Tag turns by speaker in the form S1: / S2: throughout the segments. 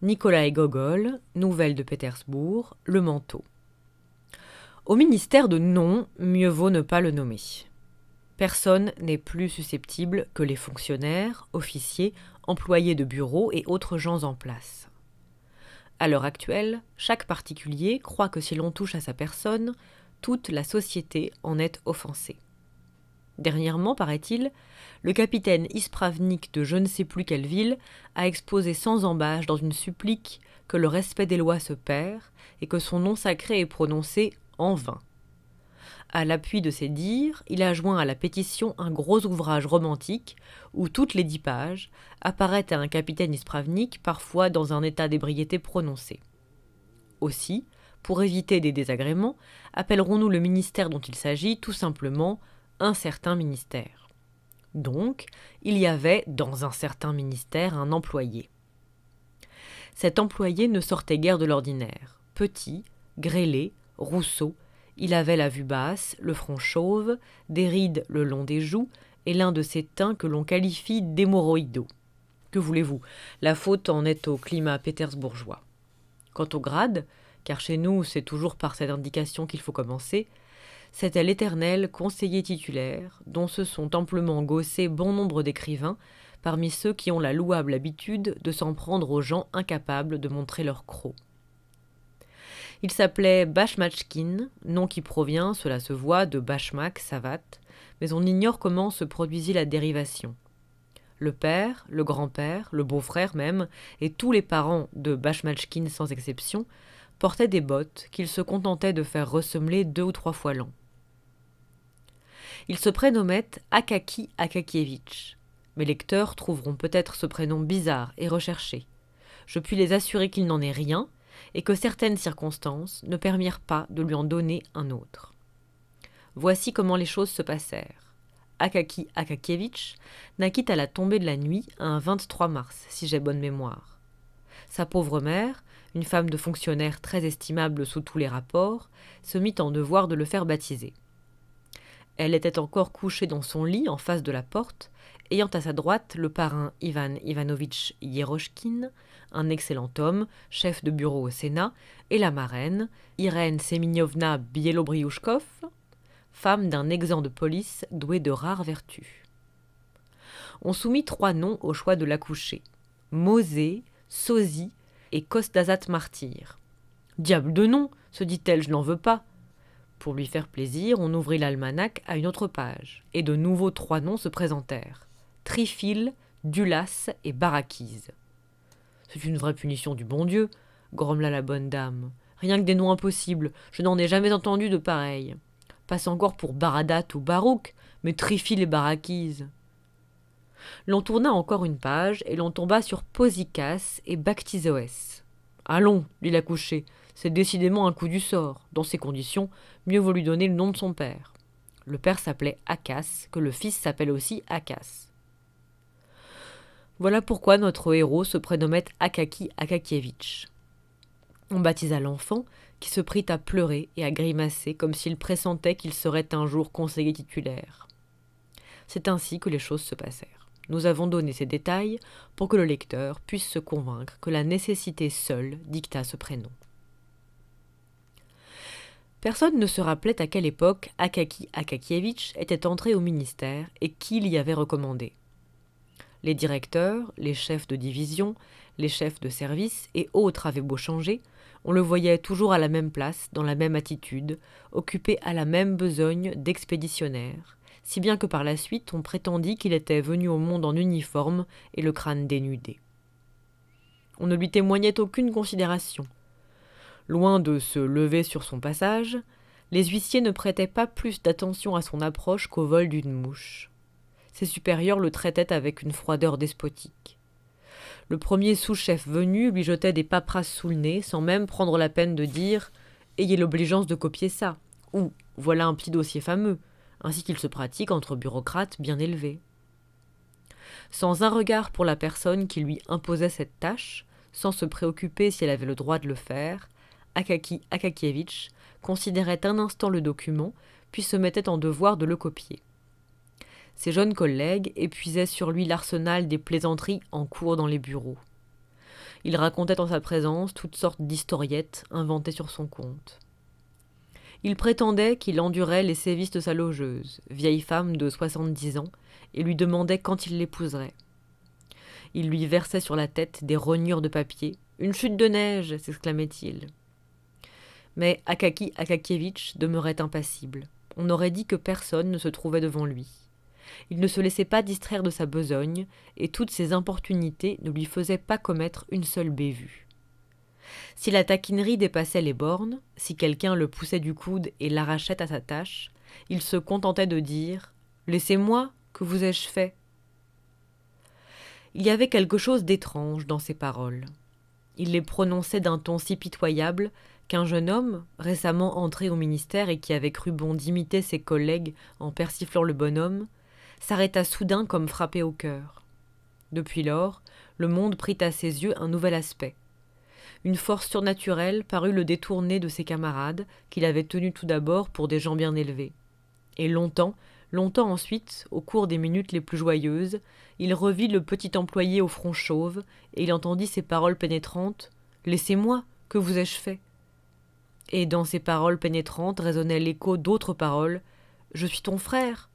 S1: Nikolaï Gogol, Nouvelles de Pétersbourg, Le Manteau. Au ministère de nom, mieux vaut ne pas le nommer. Personne n'est plus susceptible que les fonctionnaires, officiers, employés de bureaux et autres gens en place. À l'heure actuelle, chaque particulier croit que si l'on touche à sa personne, toute la société en est offensée. Dernièrement, paraît-il, le capitaine Ispravnik de je ne sais plus quelle ville a exposé sans embâche dans une supplique que le respect des lois se perd et que son nom sacré est prononcé en vain. À l'appui de ces dires, il a joint à la pétition un gros ouvrage romantique où toutes les 10 pages apparaissent à un capitaine Ispravnik parfois dans un état d'ébriété prononcé. Aussi, pour éviter des désagréments, appellerons-nous le ministère dont il s'agit tout simplement un certain ministère. Donc, il y avait dans un certain ministère un employé. Cet employé ne sortait guère de l'ordinaire. Petit, grêlé, rousseau, il avait la vue basse, le front chauve, des rides le long des joues et l'un de ces teints que l'on qualifie d'hémorroïdaux. Que voulez-vous, la faute en est au climat pétersbourgeois. Quant au grade, car chez nous c'est toujours par cette indication qu'il faut commencer, c'était l'éternel conseiller titulaire, dont se sont amplement gaussés bon nombre d'écrivains, parmi ceux qui ont la louable habitude de s'en prendre aux gens incapables de montrer leur croc. Il s'appelait Bachmachkin, nom qui provient, cela se voit, de Bachmak, savate, mais on ignore comment se produisit la dérivation. Le père, le grand-père, le beau-frère même, et tous les parents de Bachmachkin sans exception, portaient des bottes qu'ils se contentaient de faire ressemeler 2 ou 3 fois l'an. Il se prénommait Akaki Akakievitch. Mes lecteurs trouveront peut-être ce prénom bizarre et recherché. Je puis les assurer qu'il n'en est rien et que certaines circonstances ne permirent pas de lui en donner un autre. Voici comment les choses se passèrent. Akaki Akakievitch naquit à la tombée de la nuit un 23 mars, si j'ai bonne mémoire. Sa pauvre mère, une femme de fonctionnaire très estimable sous tous les rapports, se mit en devoir de le faire baptiser. Elle était encore couchée dans son lit en face de la porte, ayant à sa droite le parrain Ivan Ivanovitch Yeroshkin, un excellent homme, chef de bureau au Sénat, et la marraine, Irène Semyonova Bielobriouchkov, femme d'un exempt de police doué de rares vertus. On soumit 3 noms au choix de l'accouchée, Mosé, Sosie et Kostazat Martyr. Diable de nom, se dit-elle, je n'en veux pas. Pour lui faire plaisir, on ouvrit l'almanach à une autre page, et de nouveaux 3 noms se présentèrent. Trifil, Dulas et Barakise. C'est une vraie punition du bon Dieu, grommela la bonne dame. Rien que des noms impossibles, je n'en ai jamais entendu de pareils. Passe encore pour Baradat ou Barouk, mais Trifil et Barakise. L'on tourna encore une page, et l'on tomba sur Posikas et Bactizoès. Allons, dit l'accouché, c'est décidément un coup du sort. Dans ces conditions, mieux vaut lui donner le nom de son père. Le père s'appelait Akas, que le fils s'appelle aussi Akas. Voilà pourquoi notre héros se prénommait Akaki Akakievitch. On baptisa l'enfant, qui se prit à pleurer et à grimacer comme s'il pressentait qu'il serait un jour conseiller titulaire. C'est ainsi que les choses se passèrent. Nous avons donné ces détails pour que le lecteur puisse se convaincre que la nécessité seule dicta ce prénom. Personne ne se rappelait à quelle époque Akaki Akakievitch était entré au ministère et qui l'y avait recommandé. Les directeurs, les chefs de division, les chefs de service et autres avaient beau changer, on le voyait toujours à la même place, dans la même attitude, occupé à la même besogne d'expéditionnaire, si bien que par la suite on prétendit qu'il était venu au monde en uniforme et le crâne dénudé. On ne lui témoignait aucune considération. Loin de se lever sur son passage, les huissiers ne prêtaient pas plus d'attention à son approche qu'au vol d'une mouche. Ses supérieurs le traitaient avec une froideur despotique. Le premier sous-chef venu lui jetait des paperasses sous le nez sans même prendre la peine de dire « Ayez l'obligeance de copier ça » ou « Voilà un petit dossier fameux », ainsi qu'il se pratique entre bureaucrates bien élevés. Sans un regard pour la personne qui lui imposait cette tâche, sans se préoccuper si elle avait le droit de le faire, Akaki Akakievitch considérait un instant le document, puis se mettait en devoir de le copier. Ses jeunes collègues épuisaient sur lui l'arsenal des plaisanteries en cours dans les bureaux. Il racontait en sa présence toutes sortes d'historiettes inventées sur son compte. Il prétendait qu'il endurait les sévices de sa logeuse, vieille femme de 70 ans, et lui demandait quand il l'épouserait. Il lui versait sur la tête des rognures de papier. « Une chute de neige !» s'exclamait-il. Mais Akaki Akakievitch demeurait impassible. On aurait dit que personne ne se trouvait devant lui. Il ne se laissait pas distraire de sa besogne, et toutes ses importunités ne lui faisaient pas commettre une seule bévue. Si la taquinerie dépassait les bornes, si quelqu'un le poussait du coude et l'arrachait à sa tâche, il se contentait de dire « Laissez-moi, que vous ai-je fait ?» Il y avait quelque chose d'étrange dans ces paroles. Il les prononçait d'un ton si pitoyable qu'un jeune homme, récemment entré au ministère et qui avait cru bon d'imiter ses collègues en persiflant le bonhomme, s'arrêta soudain comme frappé au cœur. Depuis lors, le monde prit à ses yeux un nouvel aspect. Une force surnaturelle parut le détourner de ses camarades, qu'il avait tenus tout d'abord pour des gens bien élevés. Et longtemps ensuite, au cours des minutes les plus joyeuses, il revit le petit employé au front chauve, et il entendit ces paroles pénétrantes « Laissez-moi, que vous ai-je fait ?» Et dans ces paroles pénétrantes résonnait l'écho d'autres paroles « Je suis ton frère !»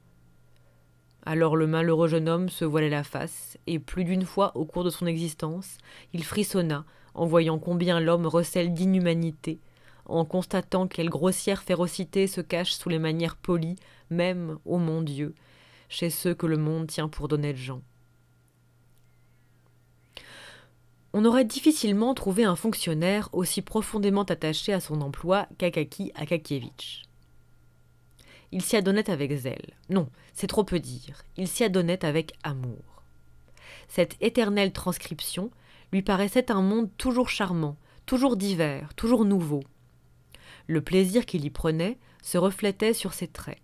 S1: Alors le malheureux jeune homme se voilait la face, et plus d'une fois au cours de son existence, il frissonna en voyant combien l'homme recèle d'inhumanité, en constatant quelle grossière férocité se cache sous les manières polies, même, ô mon Dieu, chez ceux que le monde tient pour d'honnêtes gens. On aurait difficilement trouvé un fonctionnaire aussi profondément attaché à son emploi qu'Akaki Akakievitch. Il s'y adonnait avec zèle. Non, c'est trop peu dire. Il s'y adonnait avec amour. Cette éternelle transcription lui paraissait un monde toujours charmant, toujours divers, toujours nouveau. Le plaisir qu'il y prenait se reflétait sur ses traits.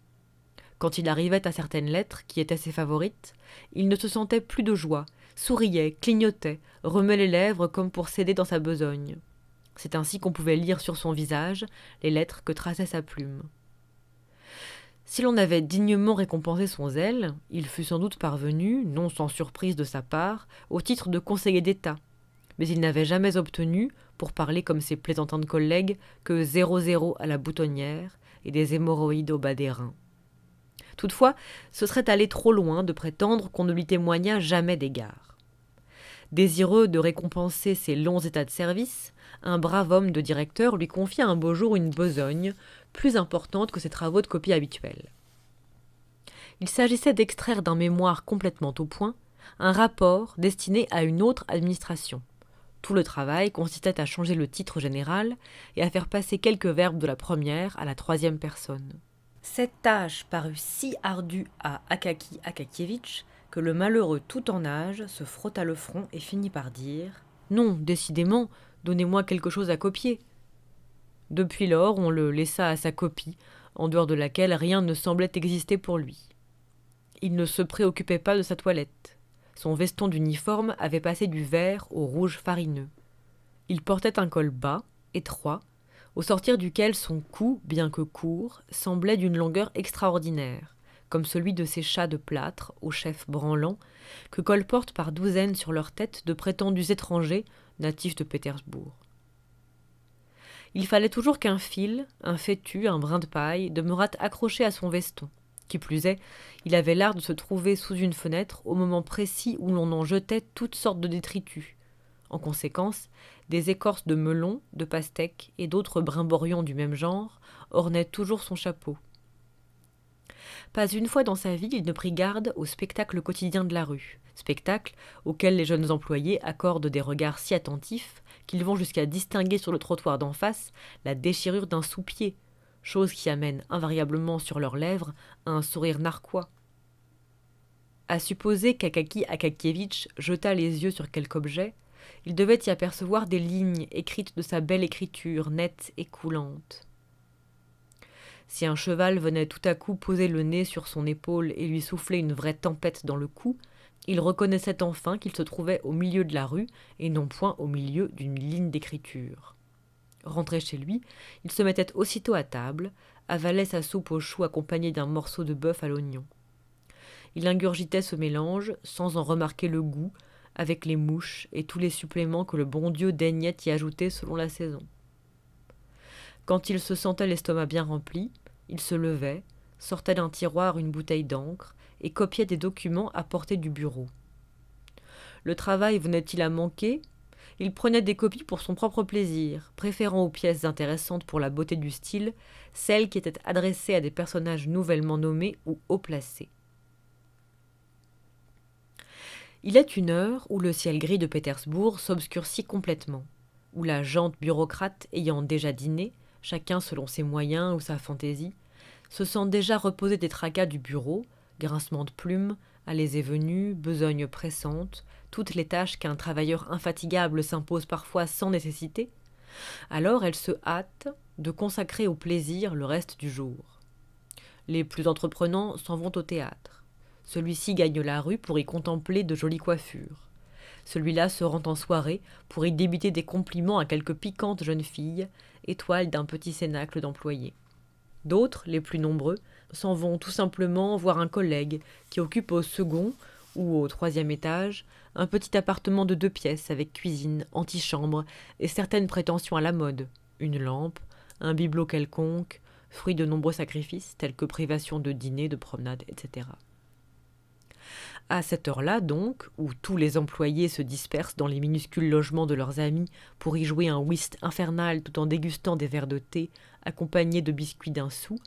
S1: Quand il arrivait à certaines lettres, qui étaient ses favorites, il ne se sentait plus de joie, souriait, clignotait, remuait les lèvres comme pour céder dans sa besogne. C'est ainsi qu'on pouvait lire sur son visage les lettres que traçait sa plume. Si l'on avait dignement récompensé son zèle, il fût sans doute parvenu, non sans surprise de sa part, au titre de conseiller d'État. Mais il n'avait jamais obtenu, pour parler comme ses plaisantantes collègues, que 0,0 à la boutonnière et des hémorroïdes au bas des reins. Toutefois, ce serait aller trop loin de prétendre qu'on ne lui témoignât jamais d'égard. Désireux de récompenser ses longs états de service, un brave homme de directeur lui confia un beau jour une besogne plus importante que ses travaux de copie habituels. Il s'agissait d'extraire d'un mémoire complètement au point un rapport destiné à une autre administration. Tout le travail consistait à changer le titre général et à faire passer quelques verbes de la première à la troisième personne. Cette tâche parut si ardue à Akaki Akakievitch que le malheureux tout en âge se frotta le front et finit par dire « Non, décidément, donnez-moi quelque chose à copier. » Depuis lors, on le laissa à sa copie, en dehors de laquelle rien ne semblait exister pour lui. Il ne se préoccupait pas de sa toilette. Son veston d'uniforme avait passé du vert au rouge farineux. Il portait un col bas, étroit, au sortir duquel son cou, bien que court, semblait d'une longueur extraordinaire, comme celui de ces chats de plâtre, aux chefs branlants, que colportent par douzaines sur leur tête de prétendus étrangers natifs de Pétersbourg. Il fallait toujours qu'un fil, un fétu, un brin de paille, demeurât accroché à son veston. Qui plus est, il avait l'art de se trouver sous une fenêtre au moment précis où l'on en jetait toutes sortes de détritus. En conséquence, des écorces de melon, de pastèques et d'autres brimborions du même genre ornaient toujours son chapeau. Pas une fois dans sa vie, il ne prit garde au spectacle quotidien de la rue, spectacle auquel les jeunes employés accordent des regards si attentifs qu'ils vont jusqu'à distinguer sur le trottoir d'en face la déchirure d'un sous-pied, chose qui amène invariablement sur leurs lèvres un sourire narquois. À supposer qu'Akaki Akakievitch jetât les yeux sur quelque objet, il devait y apercevoir des lignes écrites de sa belle écriture nette et coulante. Si un cheval venait tout à coup poser le nez sur son épaule et lui souffler une vraie tempête dans le cou, il reconnaissait enfin qu'il se trouvait au milieu de la rue et non point au milieu d'une ligne d'écriture. Rentré chez lui, il se mettait aussitôt à table, avalait sa soupe aux choux accompagnée d'un morceau de bœuf à l'oignon. Il ingurgitait ce mélange, sans en remarquer le goût, avec les mouches et tous les suppléments que le bon Dieu daignait y ajouter selon la saison. Quand il se sentait l'estomac bien rempli, il se levait, sortait d'un tiroir une bouteille d'encre et copiait des documents à portée du bureau. Le travail venait-il à manquer ? Il prenait des copies pour son propre plaisir, préférant aux pièces intéressantes pour la beauté du style celles qui étaient adressées à des personnages nouvellement nommés ou haut placés. Il est une heure où le ciel gris de Pétersbourg s'obscurcit complètement, où la gente bureaucrate ayant déjà dîné, chacun selon ses moyens ou sa fantaisie, se sent déjà reposer des tracas du bureau, grincement de plumes, allées et venues, besognes pressantes, toutes les tâches qu'un travailleur infatigable s'impose parfois sans nécessité, alors elle se hâte de consacrer au plaisir le reste du jour. Les plus entreprenants s'en vont au théâtre. Celui-ci gagne la rue pour y contempler de jolies coiffures. Celui-là se rend en soirée pour y débiter des compliments à quelques piquantes jeunes filles, étoiles d'un petit cénacle d'employés. D'autres, les plus nombreux, s'en vont tout simplement voir un collègue qui occupe au second ou au troisième étage un petit appartement de 2 pièces avec cuisine, antichambre et certaines prétentions à la mode, une lampe, un bibelot quelconque, fruit de nombreux sacrifices tels que privation de dîner, de promenade, etc. À cette heure-là, donc, où tous les employés se dispersent dans les minuscules logements de leurs amis pour y jouer un whist infernal tout en dégustant des verres de thé accompagnés de biscuits d'un sou,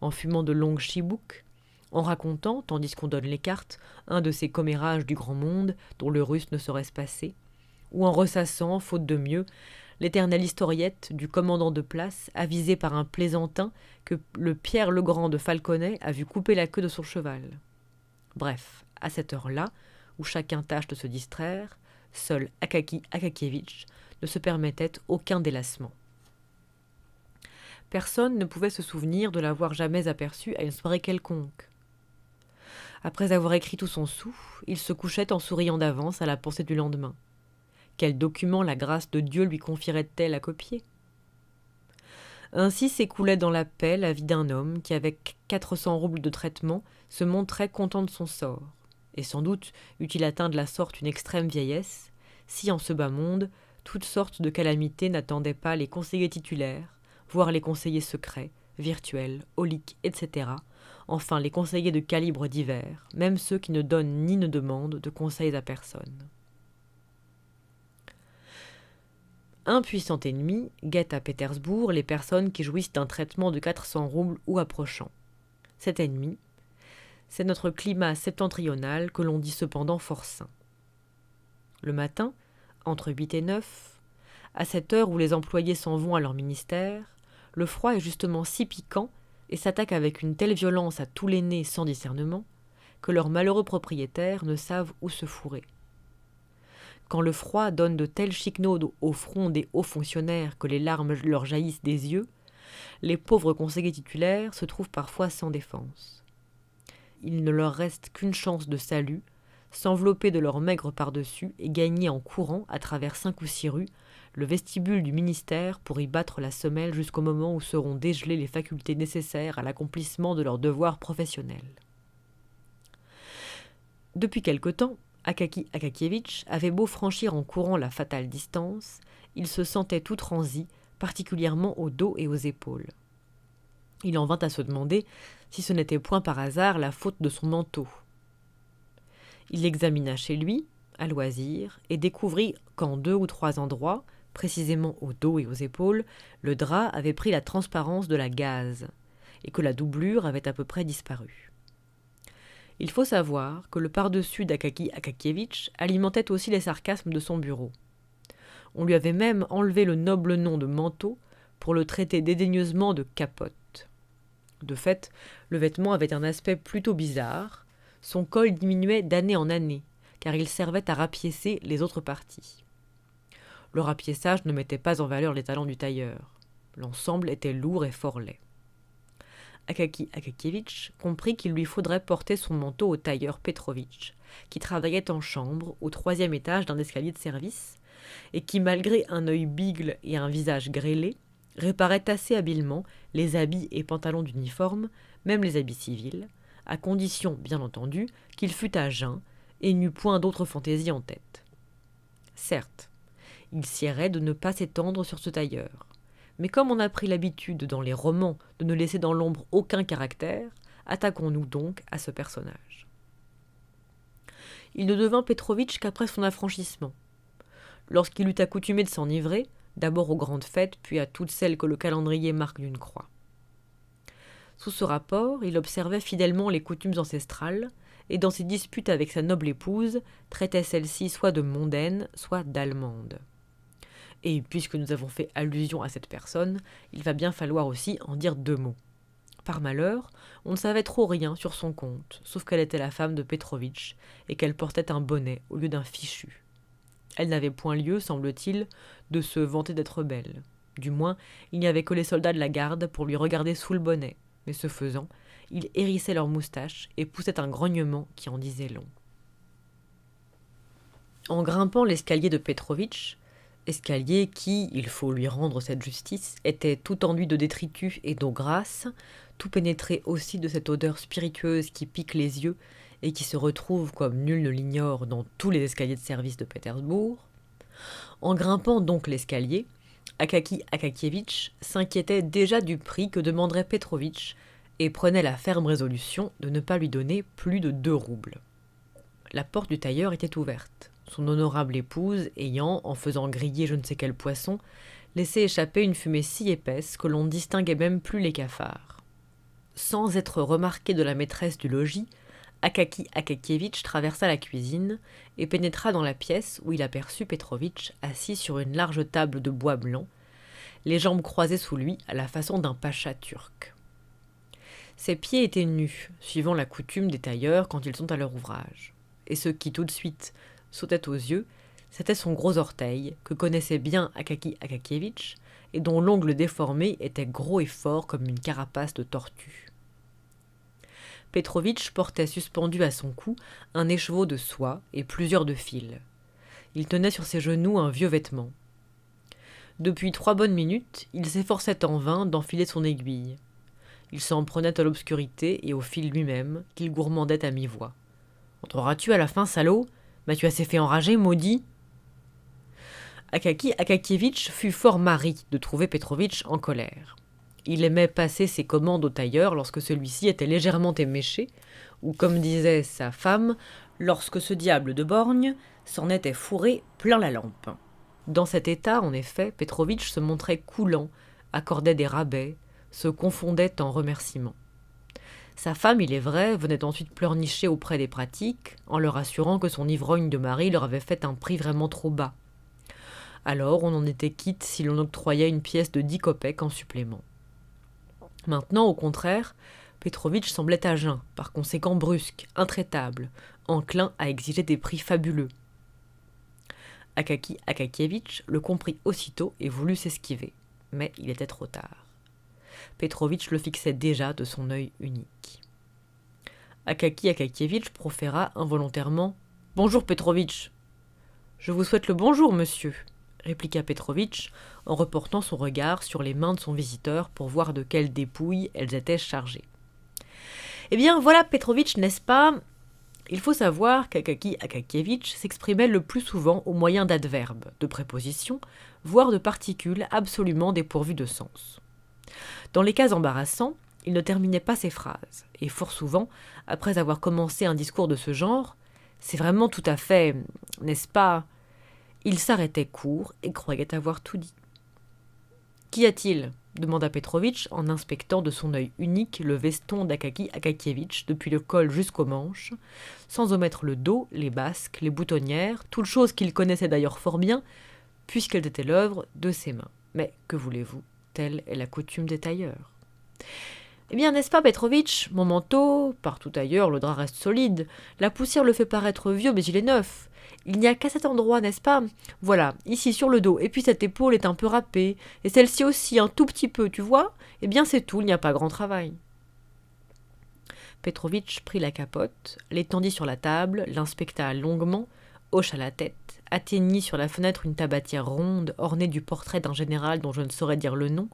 S1: en fumant de longues chibouques, en racontant, tandis qu'on donne les cartes, un de ces commérages du grand monde dont le russe ne saurait se passer, ou en ressassant, faute de mieux, l'éternelle historiette du commandant de place avisé par un plaisantin que le Pierre le Grand de Falconet a vu couper la queue de son cheval. Bref, à cette heure-là, où chacun tâche de se distraire, seul Akaki Akakievitch ne se permettait aucun délassement. Personne ne pouvait se souvenir de l'avoir jamais aperçu à une soirée quelconque. Après avoir écrit tout son sou, il se couchait en souriant d'avance à la pensée du lendemain. Quel document la grâce de Dieu lui confierait-elle à copier ? Ainsi s'écoulait dans la paix la vie d'un homme qui, avec 400 roubles de traitement, se montrait content de son sort. Et sans doute eût-il atteint de la sorte une extrême vieillesse, si en ce bas monde, toutes sortes de calamités n'attendaient pas les conseillers titulaires, voire les conseillers secrets, virtuels, auliques, etc., enfin les conseillers de calibres divers, même ceux qui ne donnent ni ne demandent de conseils à personne. Un puissant ennemi guette à Pétersbourg les personnes qui jouissent d'un traitement de 400 roubles ou approchant. Cet ennemi, c'est notre climat septentrional que l'on dit cependant fort sain. Le matin, entre 8 et 9, à cette heure où les employés s'en vont à leur ministère, le froid est justement si piquant et s'attaque avec une telle violence à tous les nez sans discernement que leurs malheureux propriétaires ne savent où se fourrer. Quand le froid donne de telles chiquenaudes au front des hauts fonctionnaires que les larmes leur jaillissent des yeux, les pauvres conseillers titulaires se trouvent parfois sans défense. Il ne leur reste qu'une chance de salut, s'envelopper de leur maigre par-dessus et gagner en courant, à travers 5 ou 6 rues, le vestibule du ministère pour y battre la semelle jusqu'au moment où seront dégelées les facultés nécessaires à l'accomplissement de leurs devoirs professionnels. Depuis quelque temps, Akaki Akakievitch avait beau franchir en courant la fatale distance, il se sentait tout transi, particulièrement au dos et aux épaules. Il en vint à se demander si ce n'était point par hasard la faute de son manteau. Il l'examina chez lui, à loisir, et découvrit qu'en 2 ou 3 endroits, précisément au dos et aux épaules, le drap avait pris la transparence de la gaze, et que la doublure avait à peu près disparu. Il faut savoir que le par-dessus d'Akaki Akakievitch alimentait aussi les sarcasmes de son bureau. On lui avait même enlevé le noble nom de manteau pour le traiter dédaigneusement de capote. De fait, le vêtement avait un aspect plutôt bizarre, son col diminuait d'année en année, car il servait à rapiécer les autres parties. Le rapiéçage ne mettait pas en valeur les talents du tailleur. L'ensemble était lourd et fort laid. Akaki Akakievitch comprit qu'il lui faudrait porter son manteau au tailleur Petrovitch, qui travaillait en chambre au 3e étage d'un escalier de service, et qui, malgré un œil bigle et un visage grêlé, réparait assez habilement les habits et pantalons d'uniforme, même les habits civils, à condition, bien entendu, qu'il fût à jeun et n'eût point d'autre fantaisie en tête. Certes, il siérait de ne pas s'étendre sur ce tailleur. Mais comme on a pris l'habitude dans les romans de ne laisser dans l'ombre aucun caractère, attaquons-nous donc à ce personnage. Il ne devint Petrovitch qu'après son affranchissement. Lorsqu'il eut accoutumé de s'enivrer, d'abord aux grandes fêtes, puis à toutes celles que le calendrier marque d'une croix. Sous ce rapport, il observait fidèlement les coutumes ancestrales, et dans ses disputes avec sa noble épouse, traitait celle-ci soit de mondaine, soit d'allemande. Et puisque nous avons fait allusion à cette personne, il va bien falloir aussi en dire 2 mots. Par malheur, on ne savait trop rien sur son compte, sauf qu'elle était la femme de Petrovitch, et qu'elle portait un bonnet au lieu d'un fichu. Elle n'avait point lieu, semble-t-il, de se vanter d'être belle. Du moins, il n'y avait que les soldats de la garde pour lui regarder sous le bonnet, mais ce faisant, ils hérissaient leurs moustaches et poussaient un grognement qui en disait long. En grimpant l'escalier de Petrovitch, escalier qui, il faut lui rendre cette justice, était tout enduit de détritus et d'eau grasse, tout pénétré aussi de cette odeur spiritueuse qui pique les yeux et qui se retrouve, comme nul ne l'ignore, dans tous les escaliers de service de Pétersbourg. En grimpant donc l'escalier, Akaki Akakievitch s'inquiétait déjà du prix que demanderait Petrovitch et prenait la ferme résolution de ne pas lui donner plus de 2 roubles. La porte du tailleur était ouverte, son honorable épouse ayant, en faisant griller je ne sais quel poisson, laissé échapper une fumée si épaisse que l'on ne distinguait même plus les cafards. Sans être remarqué de la maîtresse du logis, Akaki Akakievitch traversa la cuisine et pénétra dans la pièce où il aperçut Petrovitch assis sur une large table de bois blanc, les jambes croisées sous lui à la façon d'un pacha turc. Ses pieds étaient nus, suivant la coutume des tailleurs quand ils sont à leur ouvrage. Et ce qui tout de suite sautait aux yeux, c'était son gros orteil, que connaissait bien Akaki Akakievitch, et dont l'ongle déformé était gros et fort comme une carapace de tortue. Petrovitch portait suspendu à son cou un écheveau de soie et plusieurs de fils. Il tenait sur ses genoux un vieux vêtement. Depuis 3 bonnes minutes, il s'efforçait en vain d'enfiler son aiguille. Il s'en prenait à l'obscurité et au fil lui-même, qu'il gourmandait à mi-voix. « Entreras-tu à la fin, salaud ? M'as-tu assez fait enrager, maudit ?» Akaki Akakievitch fut fort mari de trouver Petrovitch en colère. Il aimait passer ses commandes au tailleur lorsque celui-ci était légèrement éméché, ou comme disait sa femme, lorsque ce diable de borgne s'en était fourré plein la lampe. Dans cet état, en effet, Petrovitch se montrait coulant, accordait des rabais, se confondait en remerciements. Sa femme, il est vrai, venait ensuite pleurnicher auprès des pratiques, en leur assurant que son ivrogne de mari leur avait fait un prix vraiment trop bas. Alors on en était quitte si l'on octroyait une pièce de 10 kopecks en supplément. Maintenant, au contraire, Petrovitch semblait à jeun, par conséquent brusque, intraitable, enclin à exiger des prix fabuleux. Akaki Akakievitch le comprit aussitôt et voulut s'esquiver, mais il était trop tard. Petrovitch le fixait déjà de son œil unique. Akaki Akakievitch proféra involontairement « Bonjour Petrovitch !»« Je vous souhaite le bonjour, monsieur !» répliqua Petrovitch en reportant son regard sur les mains de son visiteur pour voir de quelles dépouilles elles étaient chargées. « Eh bien, voilà Petrovitch, n'est-ce pas ?» Il faut savoir qu'Akaki Akakievitch s'exprimait le plus souvent au moyen d'adverbes, de prépositions, voire de particules absolument dépourvues de sens. Dans les cas embarrassants, il ne terminait pas ses phrases, et fort souvent, après avoir commencé un discours de ce genre, c'est vraiment tout à fait, n'est-ce pas, il s'arrêtait court et croyait avoir tout dit. « Qu'y a-t-il » demanda Petrovitch en inspectant de son œil unique le veston d'Akaki Akakievitch depuis le col jusqu'aux manches, sans omettre le dos, les basques, les boutonnières, toutes choses qu'il connaissait d'ailleurs fort bien, puisqu'elles étaient l'œuvre de ses mains. Mais que voulez-vous, telle est la coutume des tailleurs. Eh bien, n'est-ce pas, Petrovitch, mon manteau, partout ailleurs le drap reste solide, la poussière le fait paraître vieux, mais il est neuf. Il n'y a qu'à cet endroit, n'est-ce pas? Voilà, ici sur le dos, et puis cette épaule est un peu râpée, et celle-ci aussi un tout petit peu, tu vois? Eh bien c'est tout, il n'y a pas grand travail. Petrovitch prit la capote, l'étendit sur la table, l'inspecta longuement, hocha la tête, atteignit sur la fenêtre une tabatière ronde ornée du portrait d'un général dont je ne saurais dire le nom,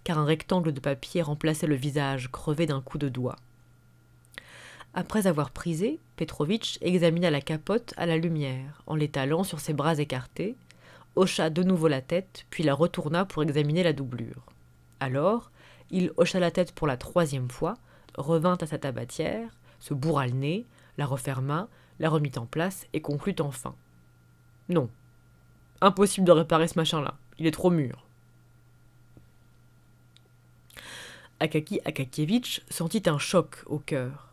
S1: car un rectangle de papier remplaçait le visage crevé d'un coup de doigt. Après avoir prisé, Petrovitch examina la capote à la lumière, en l'étalant sur ses bras écartés, hocha de nouveau la tête, puis la retourna pour examiner la doublure. Alors, il hocha la tête pour la 3e fois, revint à sa tabatière, se bourra le nez, la referma, la remit en place et conclut enfin. « Non, impossible de réparer ce machin-là, il est trop mûr. » Akaki Akakievitch sentit un choc au cœur.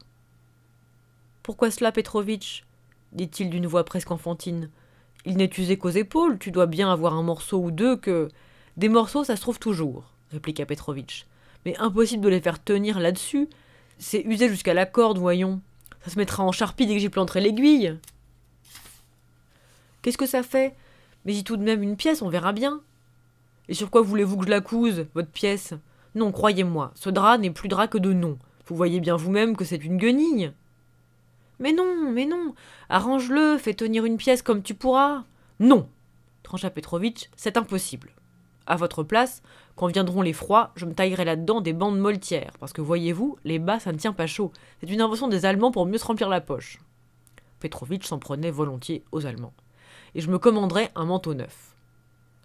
S1: « Pourquoi cela, Petrovitch » dit-il d'une voix presque enfantine. « Il n'est usé qu'aux épaules, tu dois bien avoir un morceau ou deux que... »« Des morceaux, ça se trouve toujours, » répliqua Petrovitch. « Mais impossible de les faire tenir là-dessus. C'est usé jusqu'à la corde, voyons. Ça se mettra en charpie dès que j'y planterai l'aiguille. »« Qu'est-ce que ça fait ? Mais j'ai tout de même une pièce, on verra bien. »« Et sur quoi voulez-vous que je la couse, votre pièce ? Non, croyez-moi, ce drap n'est plus drap que de nom. Vous voyez bien vous-même que c'est une guenille. »« Mais non, arrange-le, fais tenir une pièce comme tu pourras. »« Non, trancha Petrovitch, c'est impossible. À votre place, quand viendront les froids, je me taillerai là-dedans des bandes moltières, parce que voyez-vous, les bas, ça ne tient pas chaud. C'est une invention des Allemands pour mieux se remplir la poche. » Petrovitch s'en prenait volontiers aux Allemands. « Et je me commanderai un manteau neuf. »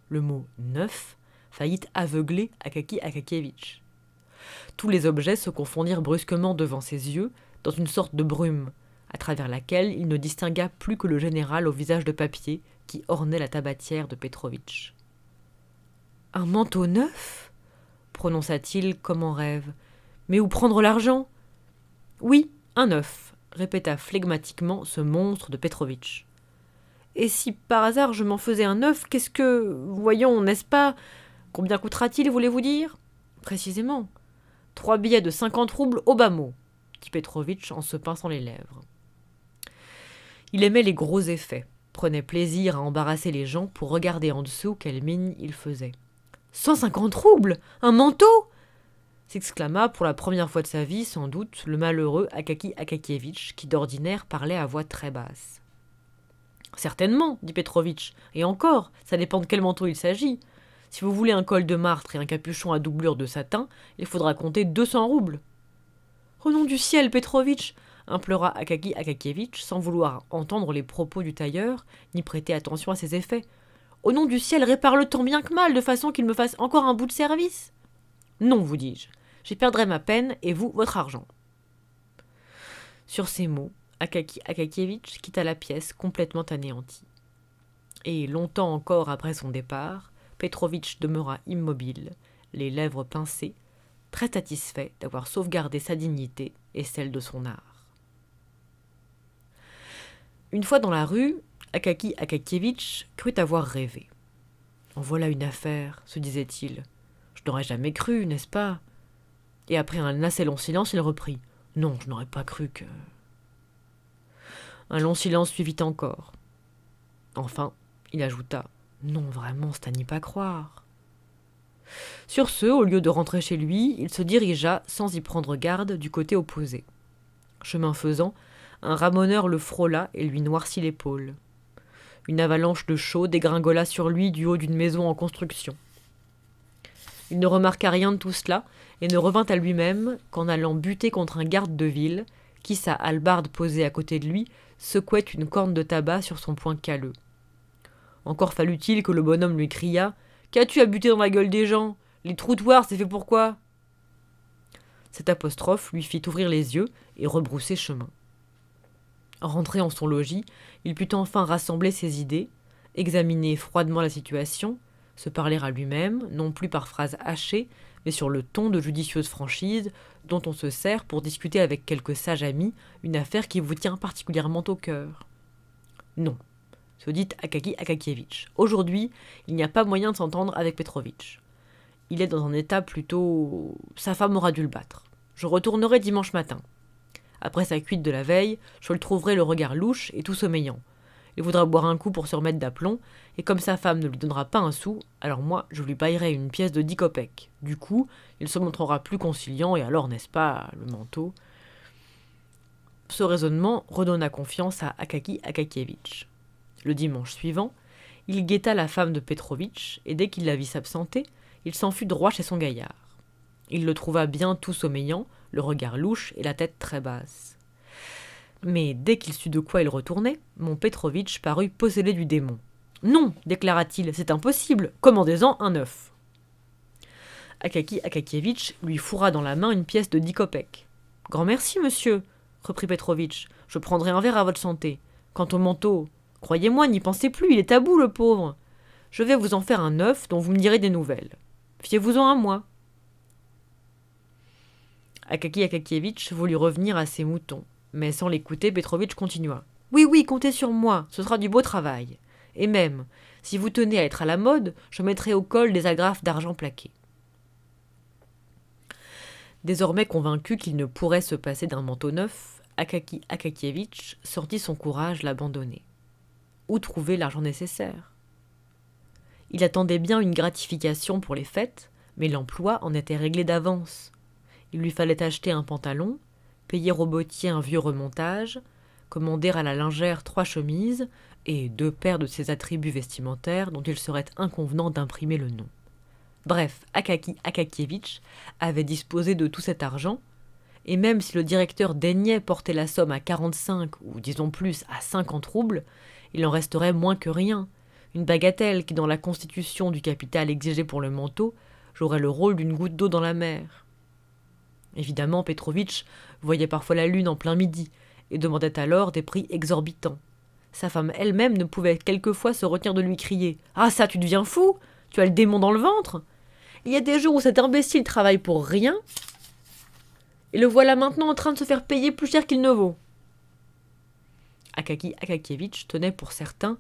S1: Le mot « neuf » faillit aveugler Akaki Akakievitch. Tous les objets se confondirent brusquement devant ses yeux, dans une sorte de brume, à travers laquelle il ne distingua plus que le général au visage de papier qui ornait la tabatière de Petrovitch. « Un manteau neuf » prononça-t-il comme en rêve. « Mais où prendre l'argent ?»« Oui, un neuf » répéta flegmatiquement ce monstre de Petrovitch. « Et si par hasard je m'en faisais un neuf, qu'est-ce que... Voyons, n'est-ce pas... Combien coûtera-t-il, voulez-vous dire ? » ?»« Précisément. 3 billets de 50 roubles au bas mot, » dit Petrovitch en se pinçant les lèvres. Il aimait les gros effets, prenait plaisir à embarrasser les gens pour regarder en dessous quelle mine il faisait. « 150 roubles ! Un manteau !» s'exclama pour la première fois de sa vie, sans doute, le malheureux Akaki Akakievitch, qui d'ordinaire parlait à voix très basse. « Certainement, dit Petrovitch, et encore, ça dépend de quel manteau il s'agit. Si vous voulez un col de martre et un capuchon à doublure de satin, il faudra compter 200 roubles. »« Au nom du ciel, Petrovitch !» implora Akaki Akakievitch, sans vouloir entendre les propos du tailleur, ni prêter attention à ses effets. « Au nom du ciel, répare-le tant bien que mal, de façon qu'il me fasse encore un bout de service. »« Non, vous dis-je, j'y perdrai ma peine, et vous, votre argent. » Sur ces mots, Akaki Akakievitch quitta la pièce complètement anéanti. Et longtemps encore après son départ, Petrovitch demeura immobile, les lèvres pincées, très satisfait d'avoir sauvegardé sa dignité et celle de son art. Une fois dans la rue, Akaki Akakievitch crut avoir rêvé. « En voilà une affaire, se disait-il. Je n'aurais jamais cru, n'est-ce pas ?» Et après un assez long silence, il reprit. « Non, je n'aurais pas cru que... » Un long silence suivit encore. Enfin, il ajouta « Non, vraiment, c'est à n'y pas croire. » Sur ce, au lieu de rentrer chez lui, il se dirigea, sans y prendre garde, du côté opposé. Chemin faisant, un ramoneur le frôla et lui noircit l'épaule. Une avalanche de chaux dégringola sur lui du haut d'une maison en construction. Il ne remarqua rien de tout cela et ne revint à lui-même qu'en allant buter contre un garde de ville qui, sa hallebarde posée à côté de lui, secouait une corne de tabac sur son poing calleux. Encore fallut-il que le bonhomme lui criât « Qu'as-tu à buter dans la gueule des gens ? Les trottoirs, c'est fait pourquoi ?» Cette apostrophe lui fit ouvrir les yeux et rebrousser chemin. Rentré en son logis, il put enfin rassembler ses idées, examiner froidement la situation, se parler à lui-même, non plus par phrases hachées, mais sur le ton de judicieuse franchise dont on se sert pour discuter avec quelques sages amis une affaire qui vous tient particulièrement au cœur. Non, se dit Akaki Akakievitch. Aujourd'hui, il n'y a pas moyen de s'entendre avec Petrovitch. Il est dans un état plutôt... Sa femme aura dû le battre. Je retournerai dimanche matin. Après sa cuite de la veille, je le trouverai le regard louche et tout sommeillant. Il voudra boire un coup pour se remettre d'aplomb, et comme sa femme ne lui donnera pas un sou, alors moi, je lui payerai une pièce de 10 kopecks. Du coup, il se montrera plus conciliant, et alors, n'est-ce pas, le manteau ? Ce raisonnement redonna confiance à Akaki Akakievitch. Le dimanche suivant, il guetta la femme de Petrovitch, et dès qu'il la vit s'absenter, il s'en fut droit chez son gaillard. Il le trouva bien tout sommeillant, le regard louche et la tête très basse. Mais dès qu'il sut de quoi il retournait, mon Petrovitch parut possédé du démon. « Non, déclara-t-il, c'est impossible, commandez-en un œuf. » Akaki Akakievitch lui fourra dans la main une pièce de 10 kopecks. « Grand merci, monsieur, reprit Petrovitch, je prendrai un verre à votre santé. Quant au manteau, croyez-moi, n'y pensez plus, il est à bout, le pauvre. Je vais vous en faire un œuf dont vous me direz des nouvelles. Fiez-vous-en à moi. » Akaki Akakievitch voulut revenir à ses moutons, mais sans l'écouter, Petrovitch continua. « Oui, oui, comptez sur moi, ce sera du beau travail. Et même, si vous tenez à être à la mode, je mettrai au col des agrafes d'argent plaqué. » Désormais convaincu qu'il ne pourrait se passer d'un manteau neuf, Akaki Akakievitch sortit son courage l'abandonner. Où trouver l'argent nécessaire? Il attendait bien une gratification pour les fêtes, mais l'emploi en était réglé d'avance. Il lui fallait acheter un pantalon, payer au bottier un vieux remontage, commander à la lingère 3 chemises et 2 paires de ses attributs vestimentaires dont il serait inconvenant d'imprimer le nom. Bref, Akaki Akakievitch avait disposé de tout cet argent, et même si le directeur daignait porter la somme à 45 ou disons plus à 50 roubles, il en resterait moins que rien, une bagatelle qui dans la constitution du capital exigé pour le manteau jouerait le rôle d'une goutte d'eau dans la mer. Évidemment, Petrovitch voyait parfois la lune en plein midi et demandait alors des prix exorbitants. Sa femme elle-même ne pouvait quelquefois se retenir de lui crier « Ah ça, tu deviens fou? Tu as le démon dans le ventre? Il y a des jours où cet imbécile travaille pour rien et le voilà maintenant en train de se faire payer plus cher qu'il ne vaut. » Akaki Akakievitch tenait pour certain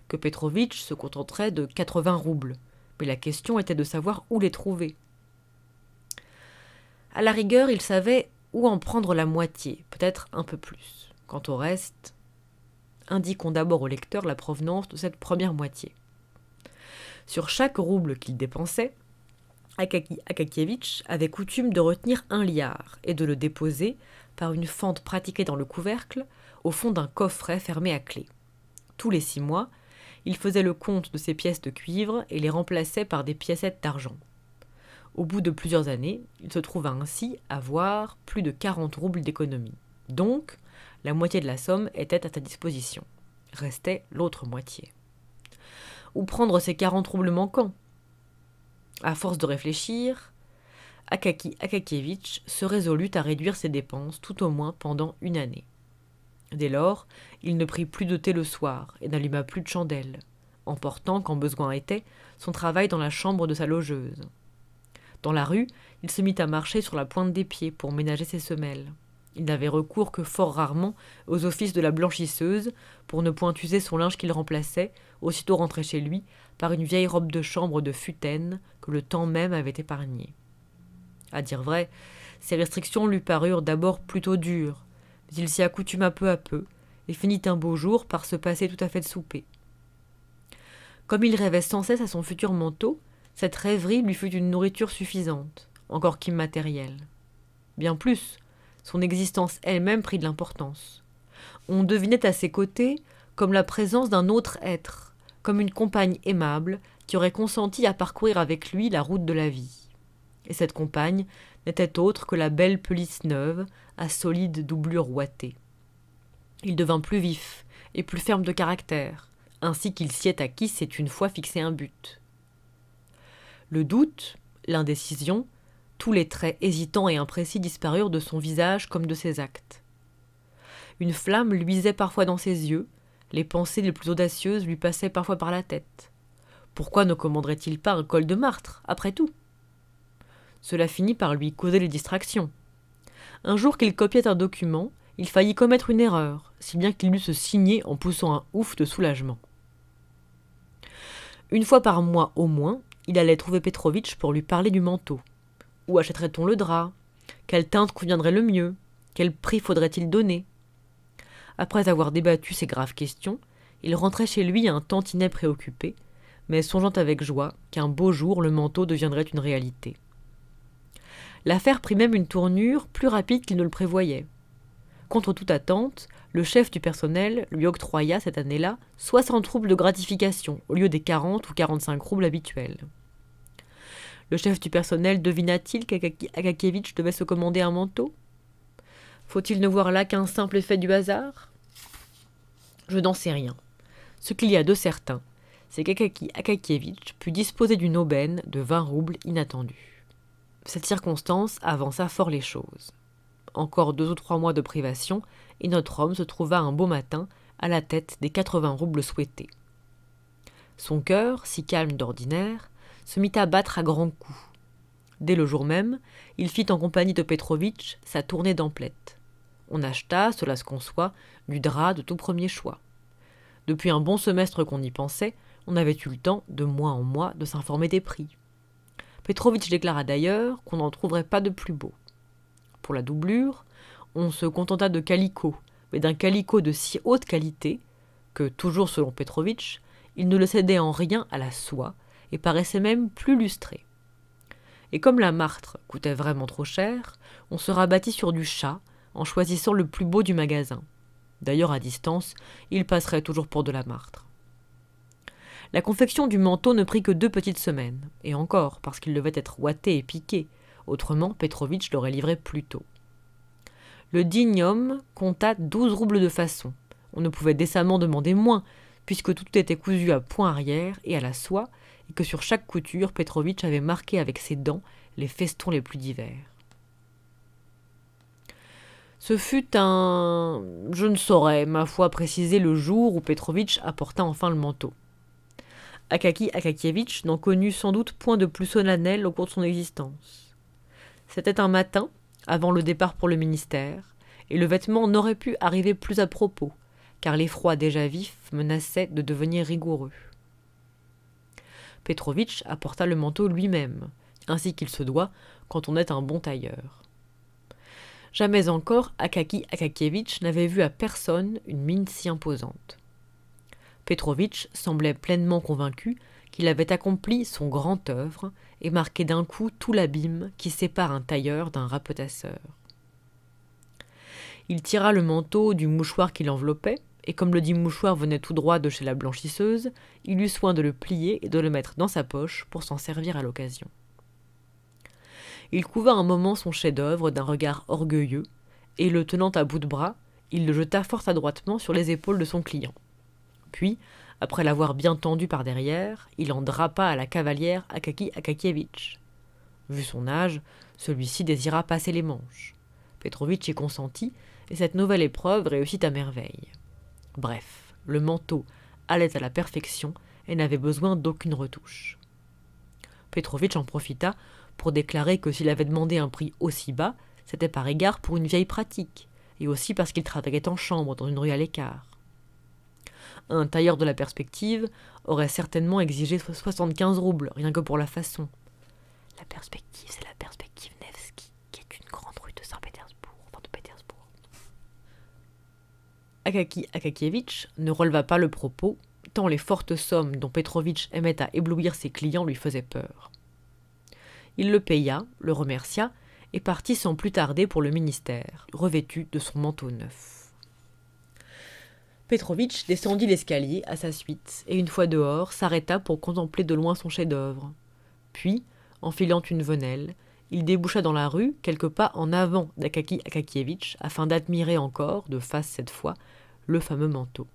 S1: que Petrovitch se contenterait de 80 roubles, mais la question était de savoir où les trouver. À la rigueur, il savait où en prendre la moitié, peut-être un peu plus. Quant au reste, indiquons d'abord au lecteur la provenance de cette première moitié. Sur chaque rouble qu'il dépensait, Akaki Akakievitch avait coutume de retenir 1 liard et de le déposer, par une fente pratiquée dans le couvercle, au fond d'un coffret fermé à clé. Tous les 6 mois, il faisait le compte de ces pièces de cuivre et les remplaçait par des piécettes d'argent. Au bout de plusieurs années, il se trouva ainsi avoir plus de 40 roubles d'économie. Donc, la moitié de la somme était à sa disposition. Restait l'autre moitié. Où prendre ces 40 roubles manquants? À force de réfléchir, Akaki Akakievitch se résolut à réduire ses dépenses tout au moins pendant 1 année. Dès lors, il ne prit plus de thé le soir et n'alluma plus de chandelle, emportant, quand besoin était, son travail dans la chambre de sa logeuse. Dans la rue, il se mit à marcher sur la pointe des pieds pour ménager ses semelles. Il n'avait recours que fort rarement aux offices de la blanchisseuse pour ne point user son linge qu'il remplaçait, aussitôt rentré chez lui, par une vieille robe de chambre de futaine que le temps même avait épargnée. À dire vrai, ces restrictions lui parurent d'abord plutôt dures, mais il s'y accoutuma peu à peu et finit un beau jour par se passer tout à fait de souper. Comme il rêvait sans cesse à son futur manteau, cette rêverie lui fut une nourriture suffisante, encore qu'immatérielle. Bien plus, son existence elle-même prit de l'importance. On devinait à ses côtés comme la présence d'un autre être, comme une compagne aimable qui aurait consenti à parcourir avec lui la route de la vie. Et cette compagne n'était autre que la belle pelisse neuve, à solide doublure ouatée. Il devint plus vif et plus ferme de caractère, ainsi qu'il s'y est acquis s'est une fois fixé un but. Le doute, l'indécision, tous les traits hésitants et imprécis disparurent de son visage comme de ses actes. Une flamme luisait parfois dans ses yeux, les pensées les plus audacieuses lui passaient parfois par la tête. Pourquoi ne commanderait-il pas un col de martre, après tout? Cela finit par lui causer les distractions. Un jour qu'il copiait un document, il faillit commettre une erreur, si bien qu'il dut se signer en poussant un ouf de soulagement. 1 fois par mois au moins, il allait trouver Petrovitch pour lui parler du manteau. Où achèterait-on le drap? Quelle teinte conviendrait le mieux? Quel prix faudrait-il donner? Après avoir débattu ces graves questions, il rentrait chez lui un tantinet préoccupé, mais songeant avec joie qu'un beau jour le manteau deviendrait une réalité. L'affaire prit même une tournure plus rapide qu'il ne le prévoyait. Contre toute attente, le chef du personnel lui octroya cette année-là 60 roubles de gratification au lieu des 40 ou 45 roubles habituels. Le chef du personnel devina-t-il qu'Akakievitch devait se commander un manteau? Faut-il ne voir là qu'un simple effet du hasard? Je n'en sais rien. Ce qu'il y a de certain, c'est qu'Akaki Akakievitch put disposer d'une aubaine de 20 roubles inattendue. Cette circonstance avança fort les choses. Encore 2 ou 3 mois de privation, et notre homme se trouva un beau matin à la tête des 80 roubles souhaités. Son cœur, si calme d'ordinaire, se mit à battre à grands coups. Dès le jour même, il fit en compagnie de Petrovitch sa tournée d'emplettes. On acheta, cela se conçoit, du drap de tout premier choix. Depuis un bon semestre qu'on y pensait, on avait eu le temps, de mois en mois, de s'informer des prix. Petrovitch déclara d'ailleurs qu'on n'en trouverait pas de plus beau. Pour la doublure, on se contenta de calicot, mais d'un calicot de si haute qualité que, toujours selon Petrovitch, il ne le cédait en rien à la soie et paraissait même plus lustré. Et comme la martre coûtait vraiment trop cher, on se rabattit sur du chat en choisissant le plus beau du magasin. D'ailleurs, à distance, il passerait toujours pour de la martre. La confection du manteau ne prit que 2 petites semaines, et encore parce qu'il devait être ouaté et piqué, autrement Petrovitch l'aurait livré plus tôt. Le digne homme compta 12 roubles de façon. On ne pouvait décemment demander moins, puisque tout était cousu à point arrière et à la soie, et que sur chaque couture, Petrovitch avait marqué avec ses dents les festons les plus divers. Ce fut je ne saurais, ma foi, préciser le jour où Petrovitch apporta enfin le manteau. Akaki Akakievitch n'en connut sans doute point de plus solennel au cours de son existence. C'était un matin, avant le départ pour le ministère, et le vêtement n'aurait pu arriver plus à propos, car l'effroi déjà vif menaçait de devenir rigoureux. Petrovitch apporta le manteau lui-même, ainsi qu'il se doit quand on est un bon tailleur. Jamais encore Akaki Akakievitch n'avait vu à personne une mine si imposante. Petrovitch semblait pleinement convaincu qu'il avait accompli son grand œuvre et marqué d'un coup tout l'abîme qui sépare un tailleur d'un rapetasseur. Il tira le manteau du mouchoir qui l'enveloppait, et comme le dit mouchoir venait tout droit de chez la blanchisseuse, il eut soin de le plier et de le mettre dans sa poche pour s'en servir à l'occasion. Il couva un moment son chef-d'œuvre d'un regard orgueilleux, et le tenant à bout de bras, il le jeta fort adroitement sur les épaules de son client. Puis, après l'avoir bien tendu par derrière, il en drapa à la cavalière Akaki Akakievitch. Vu son âge, celui-ci désira passer les manches. Petrovitch y consentit, et cette nouvelle épreuve réussit à merveille. Bref, le manteau allait à la perfection et n'avait besoin d'aucune retouche. Petrovitch en profita pour déclarer que s'il avait demandé un prix aussi bas, c'était par égard pour une vieille pratique, et aussi parce qu'il travaillait en chambre dans une rue à l'écart. Un tailleur de la perspective aurait certainement exigé 75 roubles, rien que pour la façon. La perspective, c'est la perspective Nevski, qui est une grande rue de Saint-Pétersbourg, de Pétersbourg. Akaki Akakievitch ne releva pas le propos, tant les fortes sommes dont Petrovitch aimait à éblouir ses clients lui faisaient peur. Il le paya, le remercia, et partit sans plus tarder pour le ministère, revêtu de son manteau neuf. Petrovitch descendit l'escalier à sa suite, et une fois dehors, s'arrêta pour contempler de loin son chef-d'œuvre. Puis, enfilant une venelle, il déboucha dans la rue, quelques pas en avant d'Akaki Akakievitch, afin d'admirer encore, de face cette fois, le fameux manteau.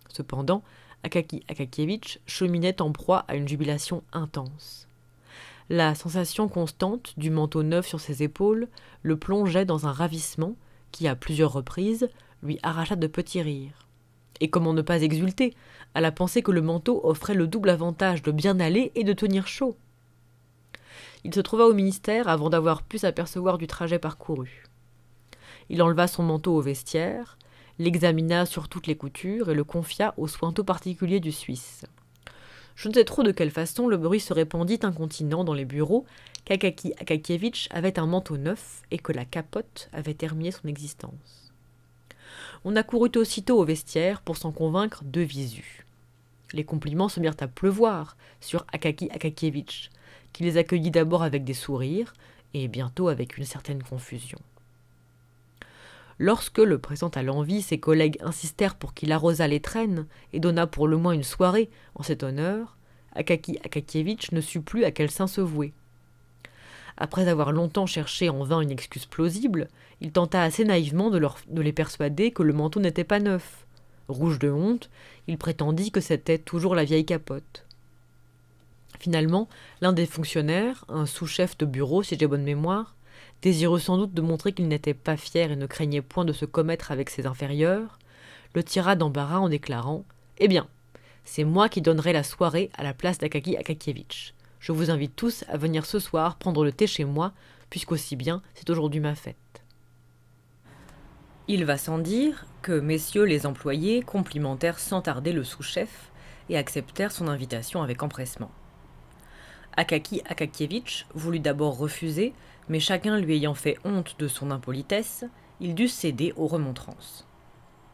S1: Cependant, Akaki Akakievitch cheminait en proie à une jubilation intense. La sensation constante du manteau neuf sur ses épaules le plongeait dans un ravissement qui, à plusieurs reprises, lui arracha de petits rires. Et comment ne pas exulter à la pensée que le manteau offrait le double avantage de bien aller et de tenir chaud. Il se trouva au ministère avant d'avoir pu s'apercevoir du trajet parcouru. Il enleva son manteau au vestiaire, l'examina sur toutes les coutures et le confia aux soins tout particuliers du Suisse. Je ne sais trop de quelle façon le bruit se répandit incontinent dans les bureaux qu'Akaki Akakievitch avait un manteau neuf et que la capote avait terminé son existence. On accourut aussitôt au vestiaire pour s'en convaincre de visu. Les compliments se mirent à pleuvoir sur Akaki Akakievitch, qui les accueillit d'abord avec des sourires et bientôt avec une certaine confusion. Lorsque, le pressant à l'envie, ses collègues insistèrent pour qu'il arrosât les traînes et donna pour le moins une soirée en cet honneur, Akaki Akakievitch ne sut plus à quel saint se vouer. Après avoir longtemps cherché en vain une excuse plausible, il tenta assez naïvement de les persuader que le manteau n'était pas neuf. Rouge de honte, il prétendit que c'était toujours la vieille capote. Finalement, l'un des fonctionnaires, un sous-chef de bureau si j'ai bonne mémoire, désireux sans doute de montrer qu'il n'était pas fier et ne craignait point de se commettre avec ses inférieurs, le tira d'embarras en déclarant « Eh bien, c'est moi qui donnerai la soirée à la place d'Akaki Akakievitch. Je vous invite tous à venir ce soir prendre le thé chez moi, puisqu'aussi bien c'est aujourd'hui ma fête. » Il va sans dire que messieurs les employés complimentèrent sans tarder le sous-chef et acceptèrent son invitation avec empressement. Akaki Akakievitch voulut d'abord refuser, mais chacun lui ayant fait honte de son impolitesse, il dut céder aux remontrances.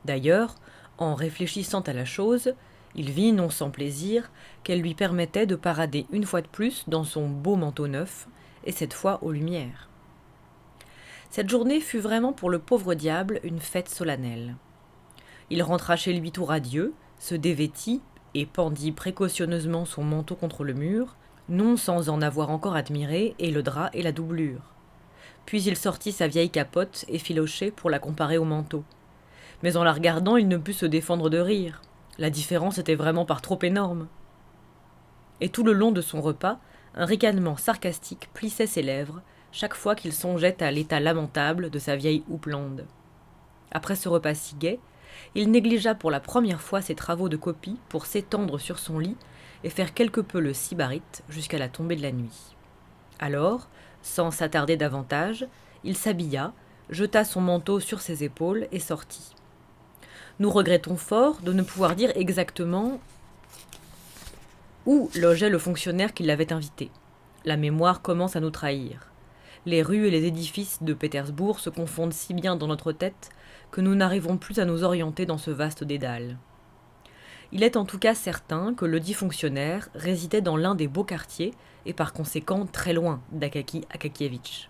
S1: D'ailleurs, en réfléchissant à la chose, il vit, non sans plaisir, qu'elle lui permettait de parader une fois de plus dans son beau manteau neuf, et cette fois aux lumières. Cette journée fut vraiment pour le pauvre diable une fête solennelle. Il rentra chez lui tout radieux, se dévêtit et pendit précautionneusement son manteau contre le mur, non sans en avoir encore admiré et le drap et la doublure. Puis il sortit sa vieille capote effilochée pour la comparer au manteau. Mais en la regardant, il ne put se défendre de rire. La différence était vraiment par trop énorme. Et tout le long de son repas, un ricanement sarcastique plissait ses lèvres, chaque fois qu'il songeait à l'état lamentable de sa vieille houppelande. Après ce repas si gai, il négligea pour la première fois ses travaux de copie pour s'étendre sur son lit et faire quelque peu le sybarite jusqu'à la tombée de la nuit. Alors, sans s'attarder davantage, il s'habilla, jeta son manteau sur ses épaules et sortit. Nous regrettons fort de ne pouvoir dire exactement où logeait le fonctionnaire qui l'avait invité. La mémoire commence à nous trahir. Les rues et les édifices de Pétersbourg se confondent si bien dans notre tête que nous n'arrivons plus à nous orienter dans ce vaste dédale. Il est en tout cas certain que le dit fonctionnaire résidait dans l'un des beaux quartiers et par conséquent très loin d'Akaki Akakievitch.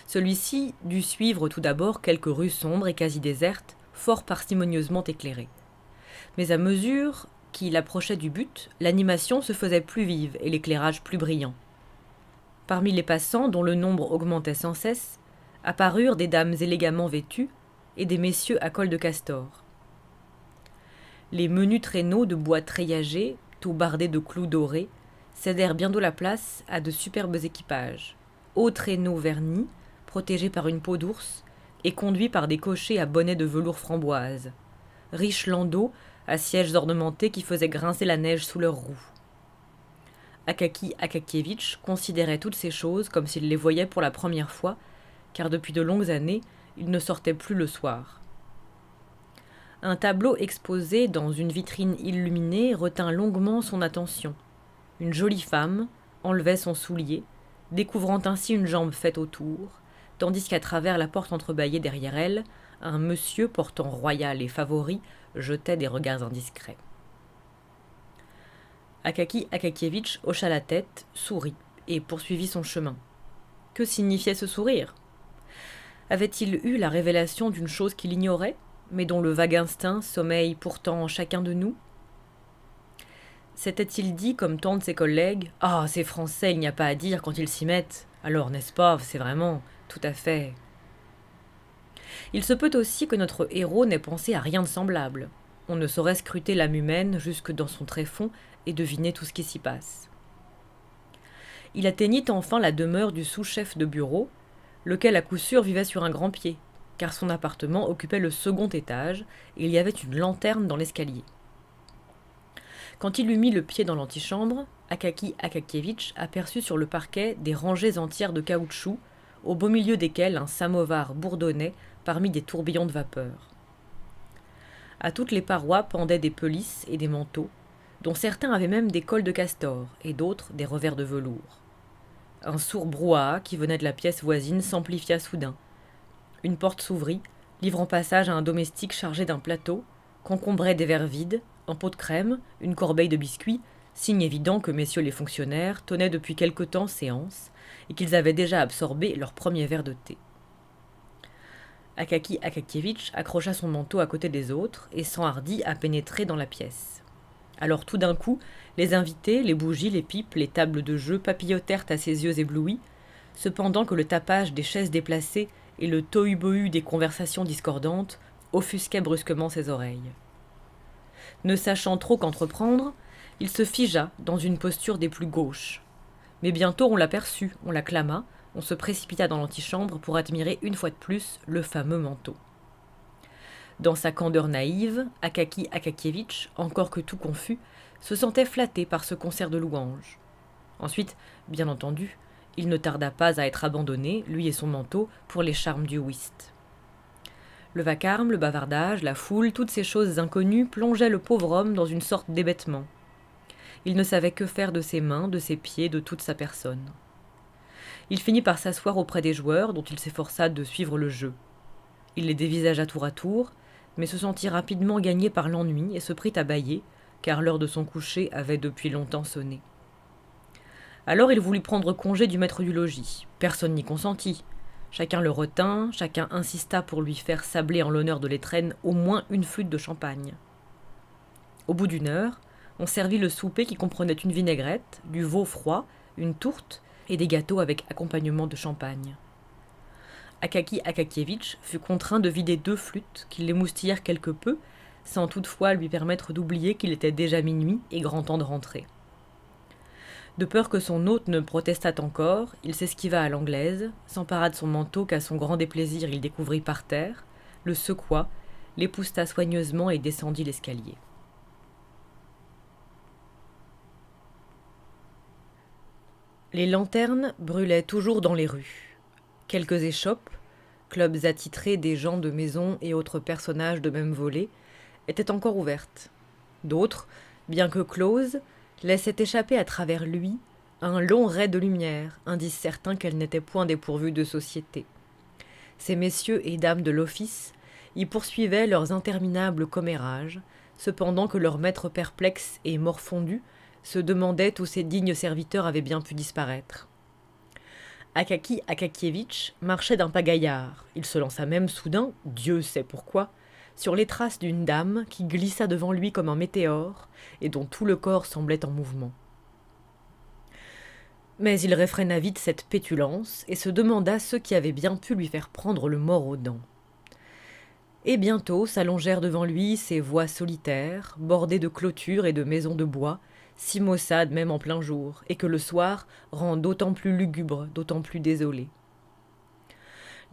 S1: Celui-ci dut suivre tout d'abord quelques rues sombres et quasi désertes, fort parcimonieusement éclairées. Mais à mesure qu'il approchait du but, l'animation se faisait plus vive et l'éclairage plus brillant. Parmi les passants, dont le nombre augmentait sans cesse, apparurent des dames élégamment vêtues et des messieurs à col de castor. Les menus traîneaux de bois treillagé, tout bardés de clous dorés, cédèrent bientôt la place à de superbes équipages. Hauts traîneaux vernis, protégés par une peau d'ours, et conduits par des cochers à bonnets de velours framboise. Riches landaux à sièges ornementés qui faisaient grincer la neige sous leurs roues. Akaki Akakievitch considérait toutes ces choses comme s'il les voyait pour la première fois, car depuis de longues années, il ne sortait plus le soir. Un tableau exposé dans une vitrine illuminée retint longuement son attention. Une jolie femme enlevait son soulier, découvrant ainsi une jambe faite autour, tandis qu'à travers la porte entrebâillée derrière elle, un monsieur portant royal et favori jetait des regards indiscrets. Akaki Akakievitch hocha la tête, sourit et poursuivit son chemin. Que signifiait ce sourire ? Avait-il eu la révélation d'une chose qu'il ignorait, mais dont le vague instinct sommeille pourtant en chacun de nous ? S'était-il dit, comme tant de ses collègues, « Ah, ces Français, il n'y a pas à dire quand ils s'y mettent. Alors, n'est-ce pas, c'est vraiment, tout à fait... » Il se peut aussi que notre héros n'ait pensé à rien de semblable. On ne saurait scruter l'âme humaine jusque dans son tréfonds et deviner tout ce qui s'y passe. Il atteignit enfin la demeure du sous-chef de bureau, lequel à coup sûr vivait sur un grand pied, car son appartement occupait le second étage et il y avait une lanterne dans l'escalier. Quand il eut mis le pied dans l'antichambre, Akaki Akakievitch aperçut sur le parquet des rangées entières de caoutchouc, au beau milieu desquels un samovar bourdonnait parmi des tourbillons de vapeur. À toutes les parois pendaient des pelisses et des manteaux, dont certains avaient même des cols de castor et d'autres des revers de velours. Un sourd brouhaha qui venait de la pièce voisine s'amplifia soudain. Une porte s'ouvrit, livrant passage à un domestique chargé d'un plateau, qu'encombraient des verres vides, un pot de crème, une corbeille de biscuits, signe évident que messieurs les fonctionnaires tenaient depuis quelque temps séance et qu'ils avaient déjà absorbé leur premier verre de thé. Akaki Akakievitch accrocha son manteau à côté des autres et s'enhardit à pénétrer dans la pièce. Alors tout d'un coup, les invités, les bougies, les pipes, les tables de jeu papillotèrent à ses yeux éblouis, cependant que le tapage des chaises déplacées et le tohu-bohu des conversations discordantes offusquaient brusquement ses oreilles. Ne sachant trop qu'entreprendre, il se figea dans une posture des plus gauches. Mais bientôt on l'aperçut, on l'acclama, on se précipita dans l'antichambre pour admirer une fois de plus le fameux manteau. Dans sa candeur naïve, Akaki Akakievitch, encore que tout confus, se sentait flatté par ce concert de louanges. Ensuite, bien entendu, il ne tarda pas à être abandonné, lui et son manteau, pour les charmes du whist. Le vacarme, le bavardage, la foule, toutes ces choses inconnues plongeaient le pauvre homme dans une sorte d'hébétement. Il ne savait que faire de ses mains, de ses pieds, de toute sa personne. Il finit par s'asseoir auprès des joueurs, dont il s'efforça de suivre le jeu. Il les dévisagea tour à tour, mais se sentit rapidement gagné par l'ennui et se prit à bâiller, car l'heure de son coucher avait depuis longtemps sonné. Alors il voulut prendre congé du maître du logis. Personne n'y consentit. Chacun le retint, chacun insista pour lui faire sabler en l'honneur de l'étrenne au moins une flûte de champagne. Au bout d'une heure, on servit le souper qui comprenait une vinaigrette, du veau froid, une tourte et des gâteaux avec accompagnement de champagne. Akaki Akakievitch fut contraint de vider 2 flûtes qui l'émoustillèrent quelque peu, sans toutefois lui permettre d'oublier qu'il était déjà minuit et grand temps de rentrer. De peur que son hôte ne protestât encore, il s'esquiva à l'anglaise, s'empara de son manteau qu'à son grand déplaisir il découvrit par terre, le secoua, l'épousseta soigneusement et descendit l'escalier. Les lanternes brûlaient toujours dans les rues. Quelques échoppes, clubs attitrés des gens de maison et autres personnages de même volée, étaient encore ouvertes. D'autres, bien que closes, laissaient échapper à travers lui un long rai de lumière, indice certain qu'elle n'était point dépourvue de société. Ces messieurs et dames de l'office y poursuivaient leurs interminables commérages, cependant que leur maître perplexe et morfondu se demandait où ces dignes serviteurs avaient bien pu disparaître. Akaki Akakievitch marchait d'un pas gaillard. Il se lança même soudain, Dieu sait pourquoi, sur les traces d'une dame qui glissa devant lui comme un météore et dont tout le corps semblait en mouvement. Mais il réfréna vite cette pétulance et se demanda ce qui avait bien pu lui faire prendre le mors aux dents. Et bientôt s'allongèrent devant lui ces voies solitaires, bordées de clôtures et de maisons de bois, si maussades même en plein jour, et que le soir rend d'autant plus lugubre, d'autant plus désolé.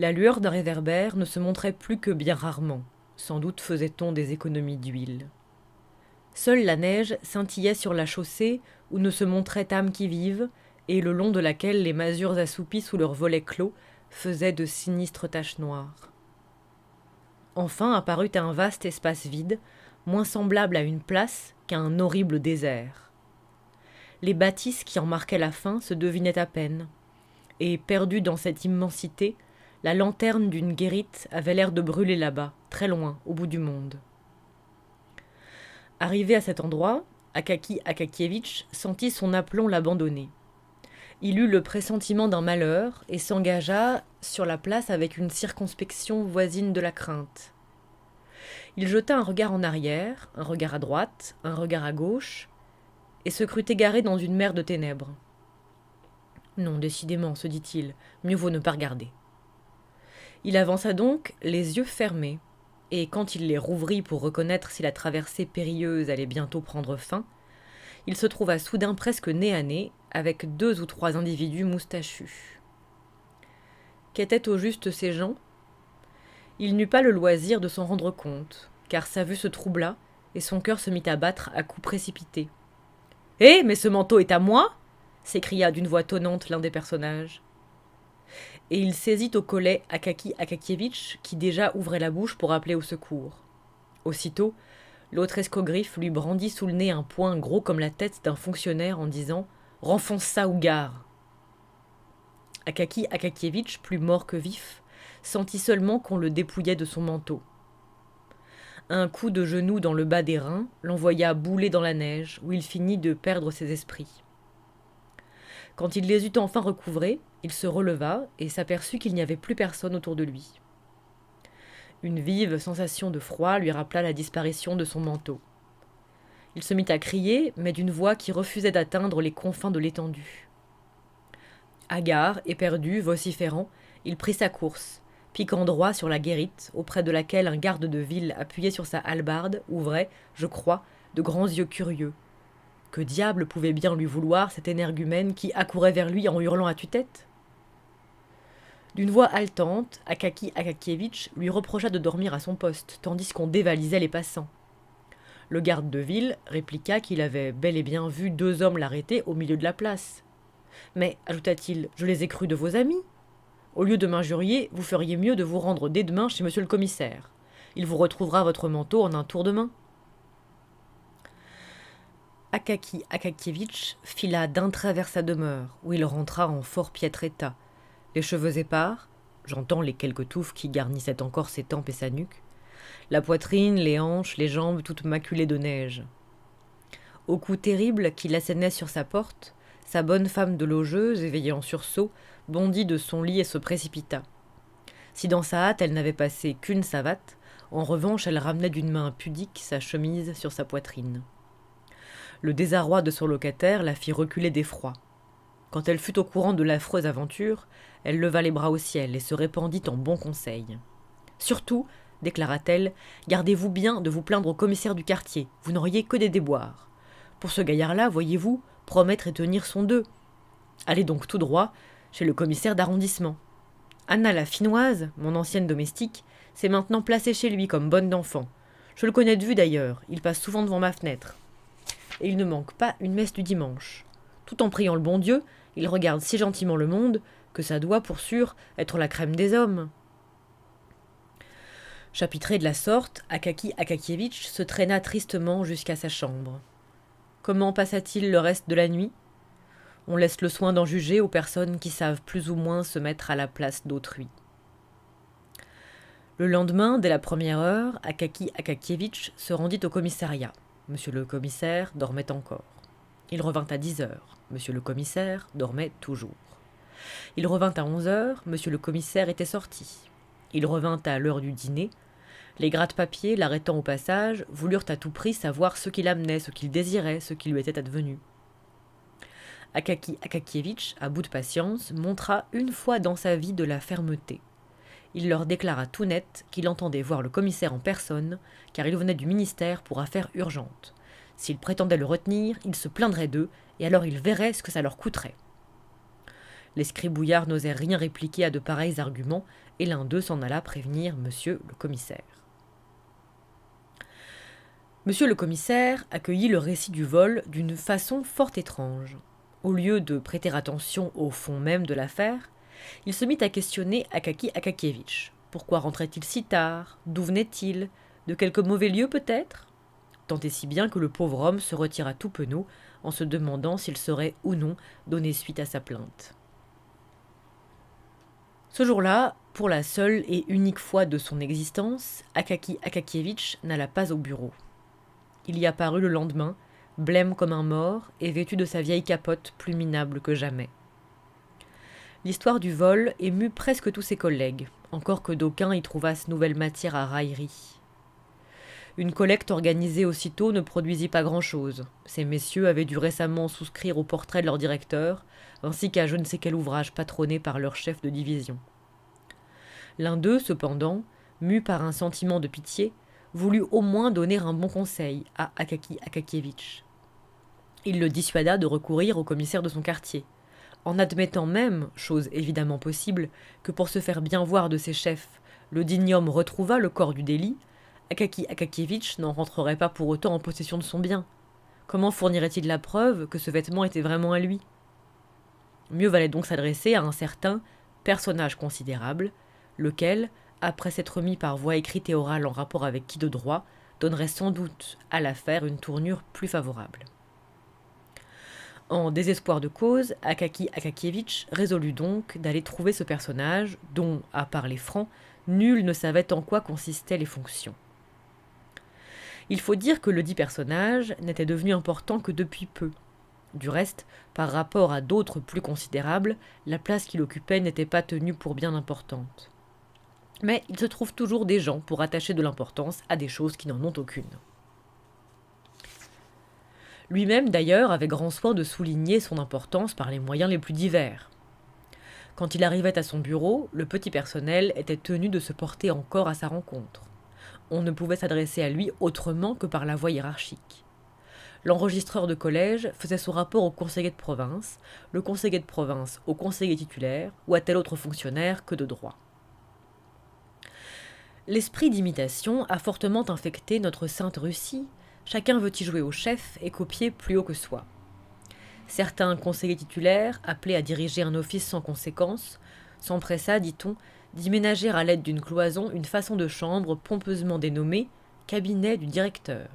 S1: La lueur d'un réverbère ne se montrait plus que bien rarement. Sans doute faisait-on des économies d'huile. Seule la neige scintillait sur la chaussée où ne se montrait âme qui vive, et le long de laquelle les masures assoupies sous leurs volets clos faisaient de sinistres taches noires. Enfin apparut un vaste espace vide, moins semblable à une place qu'à un horrible désert. Les bâtisses qui en marquaient la fin se devinaient à peine, et, perdue dans cette immensité, la lanterne d'une guérite avait l'air de brûler là-bas, très loin, au bout du monde. Arrivé à cet endroit, Akaki Akakievitch sentit son aplomb l'abandonner. Il eut le pressentiment d'un malheur et s'engagea sur la place avec une circonspection voisine de la crainte. Il jeta un regard en arrière, un regard à droite, un regard à gauche, et se crut égaré dans une mer de ténèbres. Non, décidément, se dit-il, mieux vaut ne pas regarder. Il avança donc, les yeux fermés, et quand il les rouvrit pour reconnaître si la traversée périlleuse allait bientôt prendre fin, il se trouva soudain presque nez à nez avec 2 ou 3 individus moustachus. Qu'étaient au juste ces gens ? Il n'eut pas le loisir de s'en rendre compte, car sa vue se troubla et son cœur se mit à battre à coups précipités. « Eh, mais ce manteau est à moi !» s'écria d'une voix tonnante l'un des personnages. Et il saisit au collet Akaki Akakievitch, qui déjà ouvrait la bouche pour appeler au secours. Aussitôt, l'autre escogriffe lui brandit sous le nez un poing gros comme la tête d'un fonctionnaire en disant « Renfonce ça ou gare !» Akaki Akakievitch, plus mort que vif, sentit seulement qu'on le dépouillait de son manteau. Un coup de genou dans le bas des reins l'envoya bouler dans la neige, où il finit de perdre ses esprits. Quand il les eut enfin recouvrés, il se releva et s'aperçut qu'il n'y avait plus personne autour de lui. Une vive sensation de froid lui rappela la disparition de son manteau. Il se mit à crier, mais d'une voix qui refusait d'atteindre les confins de l'étendue. Hagard, éperdu, vociférant, il prit sa course, piquant droit sur la guérite, auprès de laquelle un garde de ville appuyé sur sa hallebarde ouvrait, je crois, de grands yeux curieux. Que diable pouvait bien lui vouloir cet énergumène qui accourait vers lui en hurlant à tue-tête ? D'une voix haletante, Akaki Akakievitch lui reprocha de dormir à son poste, tandis qu'on dévalisait les passants. Le garde de ville répliqua qu'il avait bel et bien vu 2 hommes l'arrêter au milieu de la place. « Mais, ajouta-t-il, je les ai crus de vos amis. Au lieu de m'injurier, vous feriez mieux de vous rendre dès demain chez monsieur le commissaire. Il vous retrouvera votre manteau en un tour de main. » Akaki Akakievitch fila d'un trait vers sa demeure, où il rentra en fort piètre état, les cheveux épars, j'entends les quelques touffes qui garnissaient encore ses tempes et sa nuque, la poitrine, les hanches, les jambes toutes maculées de neige. Au coup terrible qui l'assénait sur sa porte, sa bonne femme de logeuse, éveillée en sursaut, bondit de son lit et se précipita. Si dans sa hâte elle n'avait passé qu'une savate, en revanche elle ramenait d'une main pudique sa chemise sur sa poitrine. Le désarroi de son locataire la fit reculer d'effroi. Quand elle fut au courant de l'affreuse aventure, elle leva les bras au ciel et se répandit en bons conseils. « Surtout, déclara-t-elle, gardez-vous bien de vous plaindre au commissaire du quartier, vous n'auriez que des déboires. Pour ce gaillard-là, voyez-vous, promettre et tenir sont deux. Allez donc tout droit chez le commissaire d'arrondissement. Anna la Finnoise, mon ancienne domestique, s'est maintenant placée chez lui comme bonne d'enfant. Je le connais de vue d'ailleurs, il passe souvent devant ma fenêtre. Et il ne manque pas une messe du dimanche. Tout en priant le bon Dieu, il regarde si gentiment le monde que ça doit, pour sûr, être la crème des hommes. » Chapitré de la sorte, Akaki Akakievitch se traîna tristement jusqu'à sa chambre. Comment passa-t-il le reste de la nuit ? On laisse le soin d'en juger aux personnes qui savent plus ou moins se mettre à la place d'autrui. Le lendemain, dès la première heure, Akaki Akakievitch se rendit au commissariat. Monsieur le commissaire dormait encore. Il revint à 10 heures. Monsieur le commissaire dormait toujours. Il revint à 11 heures. Monsieur le commissaire était sorti. Il revint à l'heure du dîner. Les gratte-papiers, l'arrêtant au passage, voulurent à tout prix savoir ce qu'il amenait, ce qu'il désirait, ce qui lui était advenu. Akaki Akakievitch, à bout de patience, montra une fois dans sa vie de la fermeté. Il leur déclara tout net qu'il entendait voir le commissaire en personne, car il venait du ministère pour affaires urgentes. S'il prétendait le retenir, il se plaindrait d'eux, et alors il verrait ce que ça leur coûterait. Les scribouillards n'osaient rien répliquer à de pareils arguments, et l'un d'eux s'en alla prévenir monsieur le commissaire. Monsieur le commissaire accueillit le récit du vol d'une façon fort étrange. Au lieu de prêter attention au fond même de l'affaire, il se mit à questionner Akaki Akakievitch. Pourquoi rentrait-il si tard ? D'où venait-il ? De quelque mauvais lieu peut-être ? Tant et si bien que le pauvre homme se retira tout penaud en se demandant s'il serait ou non donné suite à sa plainte. Ce jour-là, pour la seule et unique fois de son existence, Akaki Akakievitch n'alla pas au bureau. Il y apparut le lendemain, blême comme un mort et vêtu de sa vieille capote plus minable que jamais. L'histoire du vol émut presque tous ses collègues, encore que d'aucuns y trouvassent nouvelle matière à raillerie. Une collecte organisée aussitôt ne produisit pas grand-chose. Ces messieurs avaient dû récemment souscrire au portrait de leur directeur, ainsi qu'à je ne sais quel ouvrage patronné par leur chef de division. L'un d'eux, cependant, mu par un sentiment de pitié, voulut au moins donner un bon conseil à Akaki Akakievitch. Il le dissuada de recourir au commissaire de son quartier, en admettant même, chose évidemment possible, que pour se faire bien voir de ses chefs, le digne homme retrouvât le corps du délit, Akaki Akakievitch n'en rentrerait pas pour autant en possession de son bien. Comment fournirait-il la preuve que ce vêtement était vraiment à lui ? Mieux valait donc s'adresser à un certain personnage considérable, lequel, après s'être mis par voie écrite et orale en rapport avec qui de droit, donnerait sans doute à l'affaire une tournure plus favorable. En désespoir de cause, Akaki Akakievitch résolut donc d'aller trouver ce personnage dont, à part les francs, nul ne savait en quoi consistaient les fonctions. Il faut dire que le dit personnage n'était devenu important que depuis peu. Du reste, par rapport à d'autres plus considérables, la place qu'il occupait n'était pas tenue pour bien importante. Mais il se trouve toujours des gens pour attacher de l'importance à des choses qui n'en ont aucune. Lui-même d'ailleurs avait grand soin de souligner son importance par les moyens les plus divers. Quand il arrivait à son bureau, le petit personnel était tenu de se porter encore à sa rencontre. On ne pouvait s'adresser à lui autrement que par la voie hiérarchique. L'enregistreur de collège faisait son rapport au conseiller de province, le conseiller de province au conseiller titulaire ou à tel autre fonctionnaire que de droit. L'esprit d'imitation a fortement infecté notre sainte Russie. Chacun veut y jouer au chef et copier plus haut que soi. Certains conseillers titulaires, appelés à diriger un office sans conséquence, s'empressa, dit-on, d'y ménager à l'aide d'une cloison une façon de chambre pompeusement dénommée « cabinet du directeur ».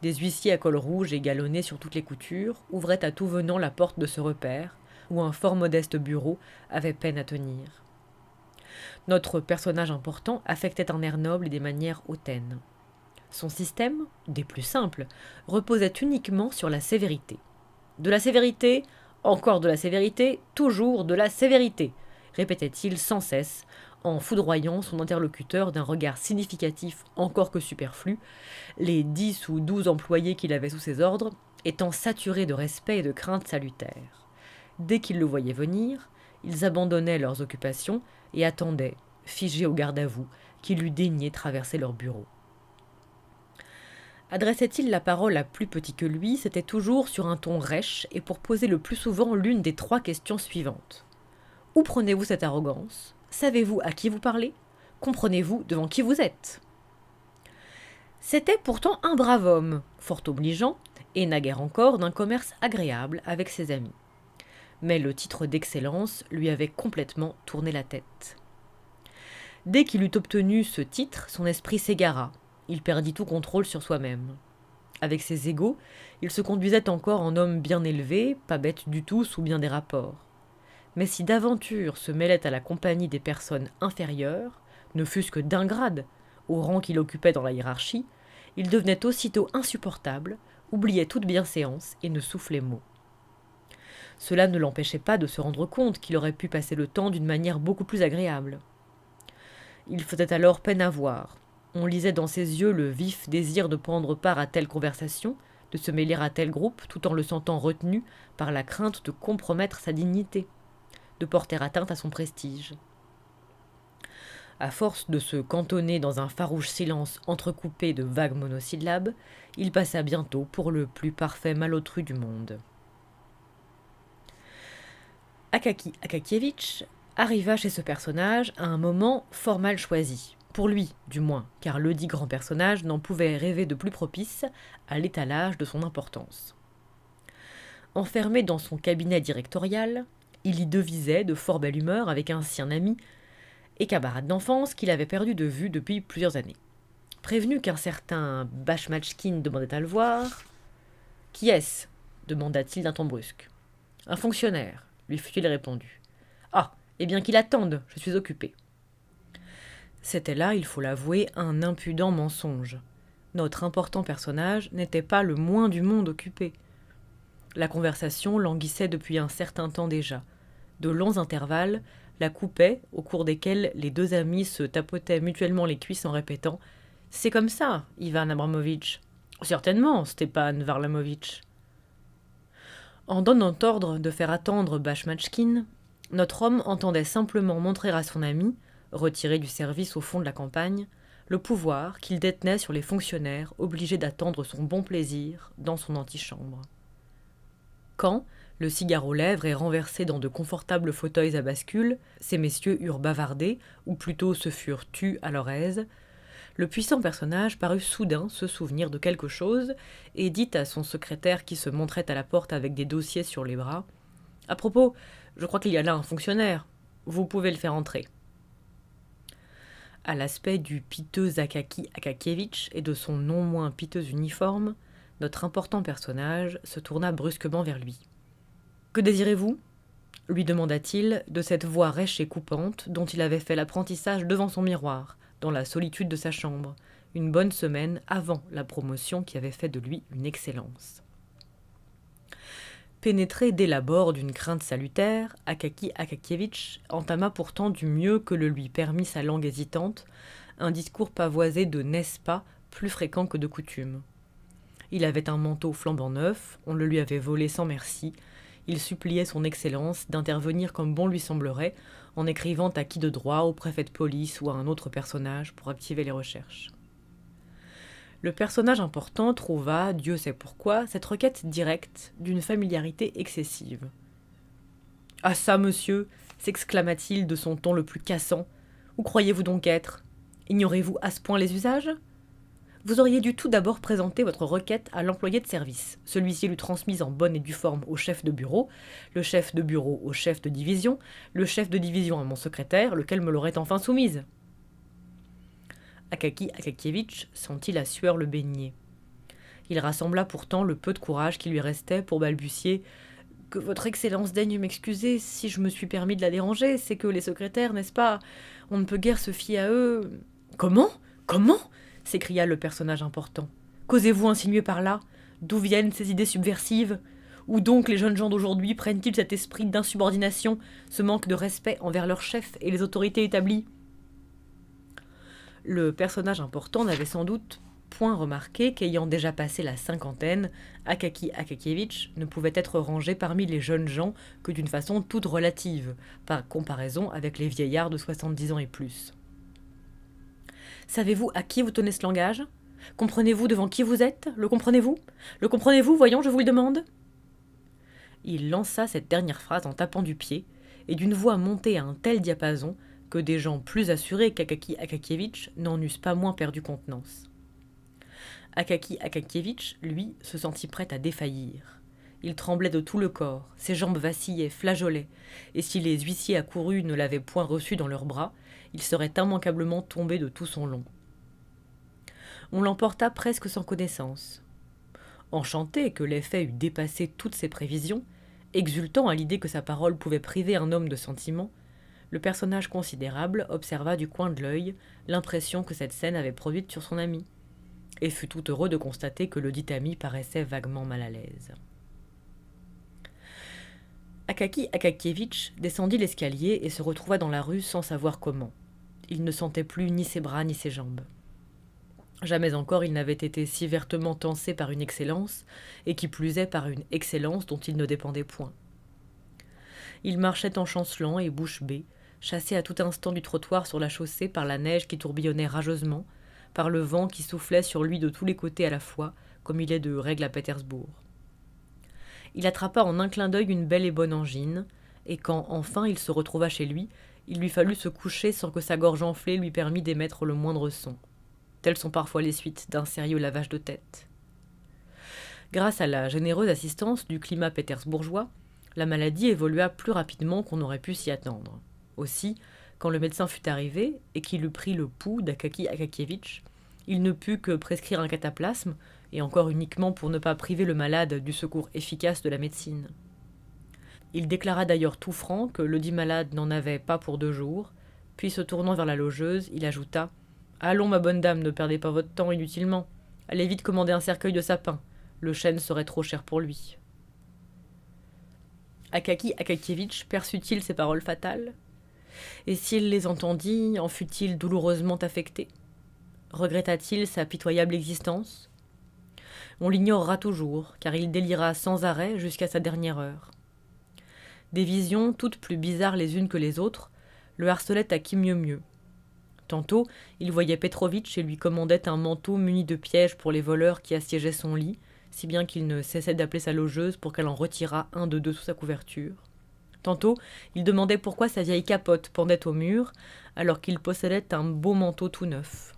S1: Des huissiers à col rouge et galonnés sur toutes les coutures ouvraient à tout venant la porte de ce repère, où un fort modeste bureau avait peine à tenir. Notre personnage important affectait un air noble et des manières hautaines. Son système, des plus simples, reposait uniquement sur la sévérité. De la sévérité, encore de la sévérité, toujours de la sévérité, répétait-il sans cesse, en foudroyant son interlocuteur d'un regard significatif encore que superflu, les 10 ou 12 employés qu'il avait sous ses ordres étant saturés de respect et de crainte salutaire. Dès qu'ils le voyaient venir, ils abandonnaient leurs occupations et attendaient, figés au garde-à-vous, qu'il eût daigné traverser leur bureau. Adressait-il la parole à plus petit que lui, c'était toujours sur un ton rêche et pour poser le plus souvent l'une des 3 questions suivantes. Où prenez-vous cette arrogance ? Savez-vous à qui vous parlez ? Comprenez-vous devant qui vous êtes ? C'était pourtant un brave homme, fort obligeant, et naguère encore d'un commerce agréable avec ses amis. Mais le titre d'excellence lui avait complètement tourné la tête. Dès qu'il eut obtenu ce titre, son esprit s'égara. Il perdit tout contrôle sur soi-même. Avec ses égaux, il se conduisait encore en homme bien élevé, pas bête du tout sous bien des rapports. Mais si d'aventure se mêlait à la compagnie des personnes inférieures, ne fût-ce que d'un grade, au rang qu'il occupait dans la hiérarchie, il devenait aussitôt insupportable, oubliait toute bienséance et ne soufflait mot. Cela ne l'empêchait pas de se rendre compte qu'il aurait pu passer le temps d'une manière beaucoup plus agréable. Il faisait alors peine à voir. On lisait dans ses yeux le vif désir de prendre part à telle conversation, de se mêler à tel groupe, tout en le sentant retenu par la crainte de compromettre sa dignité, de porter atteinte à son prestige. À force de se cantonner dans un farouche silence entrecoupé de vagues monosyllabes, il passa bientôt pour le plus parfait malotru du monde. Akaki Akakievitch arriva chez ce personnage à un moment fort mal choisi, pour lui du moins, car ledit grand personnage n'en pouvait rêver de plus propice à l'étalage de son importance. Enfermé dans son cabinet directorial, il y devisait de fort belle humeur avec un sien ami et camarade d'enfance qu'il avait perdu de vue depuis plusieurs années. Prévenu qu'un certain Bachmatchkin demandait à le voir, « Qui est-ce » demanda-t-il d'un ton brusque. « Un fonctionnaire » lui fut-il répondu. « Ah, eh bien qu'il attende, je suis occupé. » C'était là, il faut l'avouer, un impudent mensonge. Notre important personnage n'était pas le moins du monde occupé. La conversation languissait depuis un certain temps déjà. De longs intervalles la coupaient, au cours desquels les 2 amis se tapotaient mutuellement les cuisses en répétant « C'est comme ça, Ivan Abramovitch. »« Certainement, Stepan Varlamovitch. » En donnant ordre de faire attendre Bachmatchkin, notre homme entendait simplement montrer à son ami, retiré du service au fond de la campagne, le pouvoir qu'il détenait sur les fonctionnaires obligés d'attendre son bon plaisir dans son antichambre. Quand, le cigare aux lèvres et renversé dans de confortables fauteuils à bascule, ces messieurs eurent bavardé, ou plutôt se furent tus à leur aise, le puissant personnage parut soudain se souvenir de quelque chose et dit à son secrétaire qui se montrait à la porte avec des dossiers sur les bras « À propos, je crois qu'il y a là un fonctionnaire. Vous pouvez le faire entrer. » À l'aspect du piteux Akaki Akakievitch et de son non moins piteux uniforme, notre important personnage se tourna brusquement vers lui. « Que désirez-vous » lui demanda-t-il de cette voix rêche et coupante dont il avait fait l'apprentissage devant son miroir, dans la solitude de sa chambre, une bonne semaine avant la promotion qui avait fait de lui une excellence. Pénétré dès l'abord d'une crainte salutaire, Akaki Akakievitch entama pourtant du mieux que le lui permit sa langue hésitante, un discours pavoisé de « n'est-ce pas » plus fréquent que de coutume. Il avait un manteau flambant neuf, on le lui avait volé sans merci. Il suppliait son Excellence d'intervenir comme bon lui semblerait, en écrivant à qui de droit, au préfet de police ou à un autre personnage pour activer les recherches. Le personnage important trouva, Dieu sait pourquoi, cette requête directe d'une familiarité excessive. « Ah ça, monsieur !» s'exclama-t-il de son ton le plus cassant. « Où croyez-vous donc être ? Ignorez-vous à ce point les usages ? Vous auriez dû tout d'abord présenter votre requête à l'employé de service. Celui-ci l'eût transmise en bonne et due forme au chef de bureau, le chef de bureau au chef de division, le chef de division à mon secrétaire, lequel me l'aurait enfin soumise. » Akaki Akakievitch sentit la sueur le baigner. Il rassembla pourtant le peu de courage qui lui restait pour balbutier « Que votre Excellence daigne m'excuser si je me suis permis de la déranger, c'est que les secrétaires, n'est-ce pas ? On ne peut guère se fier à eux. »« Comment ? Comment ?» s'écria le personnage important. « Qu'osez-vous insinuer par là ? D'où viennent ces idées subversives ? Où donc les jeunes gens d'aujourd'hui prennent-ils cet esprit d'insubordination, ce manque de respect envers leurs chefs et les autorités établies ?» Le personnage important n'avait sans doute point remarqué qu'ayant déjà passé la cinquantaine, Akaki Akakievitch ne pouvait être rangé parmi les jeunes gens que d'une façon toute relative, par comparaison avec les vieillards de 70 ans et plus. « Savez-vous à qui vous tenez ce langage ? Comprenez-vous devant qui vous êtes ? Le comprenez-vous ? Le comprenez-vous, voyons, je vous le demande ?» Il lança cette dernière phrase en tapant du pied, et d'une voix montée à un tel diapason que des gens plus assurés qu'Akaki Akakievitch n'en eussent pas moins perdu contenance. Akaki Akakievitch, lui, se sentit prêt à défaillir. Il tremblait de tout le corps, ses jambes vacillaient, flageolaient, et si les huissiers accourus ne l'avaient point reçu dans leurs bras, il serait immanquablement tombé de tout son long. On l'emporta presque sans connaissance. Enchanté que l'effet eût dépassé toutes ses prévisions, exultant à l'idée que sa parole pouvait priver un homme de sentiments, le personnage considérable observa du coin de l'œil l'impression que cette scène avait produite sur son ami, et fut tout heureux de constater que le dit ami paraissait vaguement mal à l'aise. Akaki Akakievitch descendit l'escalier et se retrouva dans la rue sans savoir comment. Il ne sentait plus ni ses bras ni ses jambes. Jamais encore il n'avait été si vertement tensé par une excellence, et qui plus est par une excellence dont il ne dépendait point. Il marchait en chancelant et bouche bée, chassé à tout instant du trottoir sur la chaussée par la neige qui tourbillonnait rageusement, par le vent qui soufflait sur lui de tous les côtés à la fois, comme il est de règle à Pétersbourg. Il attrapa en un clin d'œil une belle et bonne angine, et quand enfin il se retrouva chez lui, il lui fallut se coucher sans que sa gorge enflée lui permît d'émettre le moindre son. Telles sont parfois les suites d'un sérieux lavage de tête. Grâce à la généreuse assistance du climat pétersbourgeois, la maladie évolua plus rapidement qu'on aurait pu s'y attendre. Aussi, quand le médecin fut arrivé et qu'il eut pris le pouls d'Akaki Akakievitch, il ne put que prescrire un cataplasme, et encore uniquement pour ne pas priver le malade du secours efficace de la médecine. Il déclara d'ailleurs tout franc que le dit malade n'en avait pas pour 2 jours, puis se tournant vers la logeuse, il ajouta « Allons, ma bonne dame, ne perdez pas votre temps inutilement. Allez vite commander un cercueil de sapin. Le chêne serait trop cher pour lui. » Akaki Akakievitch perçut-il ces paroles fatales ? Et s'il les entendit, en fut-il douloureusement affecté ? Regretta-t-il sa pitoyable existence ? On l'ignorera toujours, car il délira sans arrêt jusqu'à sa dernière heure. Des visions, toutes plus bizarres les unes que les autres, le harcelaient à qui mieux. Tantôt, il voyait Petrovitch et lui commandait un manteau muni de pièges pour les voleurs qui assiégeaient son lit, si bien qu'il ne cessait d'appeler sa logeuse pour qu'elle en retirât un de deux sous sa couverture. Tantôt, il demandait pourquoi sa vieille capote pendait au mur, alors qu'il possédait un beau manteau tout neuf.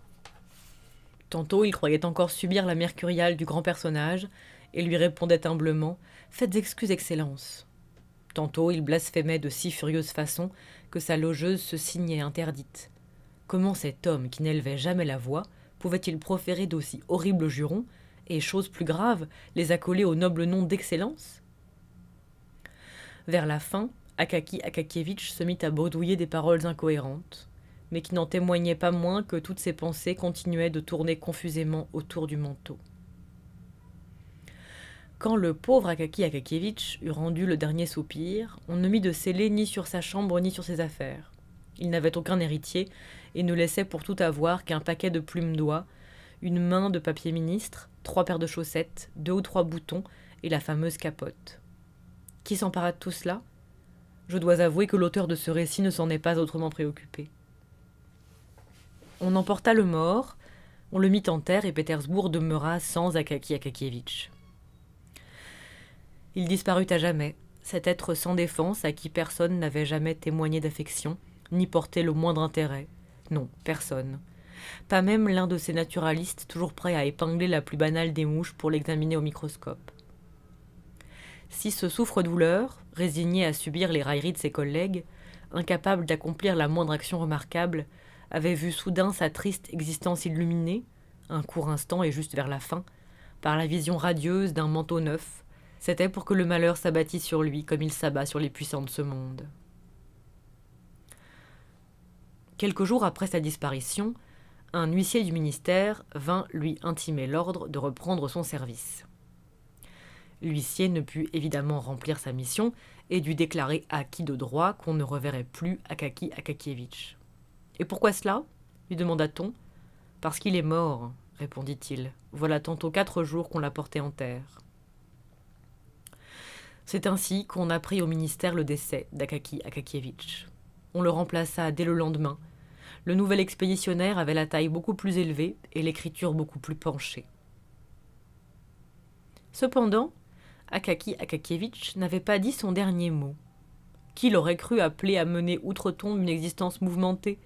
S1: Tantôt, il croyait encore subir la mercuriale du grand personnage, et lui répondait humblement « Faites excuse, Excellence ». Tantôt, il blasphémait de si furieuse façon que sa logeuse se signait interdite. Comment cet homme, qui n'élevait jamais la voix, pouvait-il proférer d'aussi horribles jurons, et, chose plus grave, les accoler au noble nom d'Excellence ? Vers la fin, Akaki Akakievitch se mit à bredouiller des paroles incohérentes, mais qui n'en témoignaient pas moins que toutes ses pensées continuaient de tourner confusément autour du manteau. Quand le pauvre Akaki Akakievitch eut rendu le dernier soupir, on ne mit de scellé ni sur sa chambre ni sur ses affaires. Il n'avait aucun héritier et ne laissait pour tout avoir qu'un paquet de plumes d'oie, une main de papier ministre, 3 paires de chaussettes, 2 ou 3 boutons et la fameuse capote. Qui s'empara de tout cela ? Je dois avouer que l'auteur de ce récit ne s'en est pas autrement préoccupé. On emporta le mort, on le mit en terre et Pétersbourg demeura sans Akaki Akakievitch. Il disparut à jamais, cet être sans défense à qui personne n'avait jamais témoigné d'affection, ni porté le moindre intérêt. Non, personne. Pas même l'un de ces naturalistes toujours prêts à épingler la plus banale des mouches pour l'examiner au microscope. Si ce souffre-douleur, résigné à subir les railleries de ses collègues, incapable d'accomplir la moindre action remarquable, avait vu soudain sa triste existence illuminée, un court instant et juste vers la fin, par la vision radieuse d'un manteau neuf, c'était pour que le malheur s'abattît sur lui comme il s'abat sur les puissants de ce monde. Quelques jours après sa disparition, un huissier du ministère vint lui intimer l'ordre de reprendre son service. L'huissier ne put évidemment remplir sa mission et dut déclarer acquis de droit qu'on ne reverrait plus Akaki Akakievitch. « Et pourquoi cela ?» lui demanda-t-on. « Parce qu'il est mort, » répondit-il. « Voilà tantôt 4 jours qu'on l'a porté en terre. » C'est ainsi qu'on apprit au ministère le décès d'Akaki Akakievitch. On le remplaça dès le lendemain. Le nouvel expéditionnaire avait la taille beaucoup plus élevée et l'écriture beaucoup plus penchée. Cependant, Akaki Akakievitch n'avait pas dit son dernier mot. Qui l'aurait cru appelé à mener outre-tombe une existence mouvementée,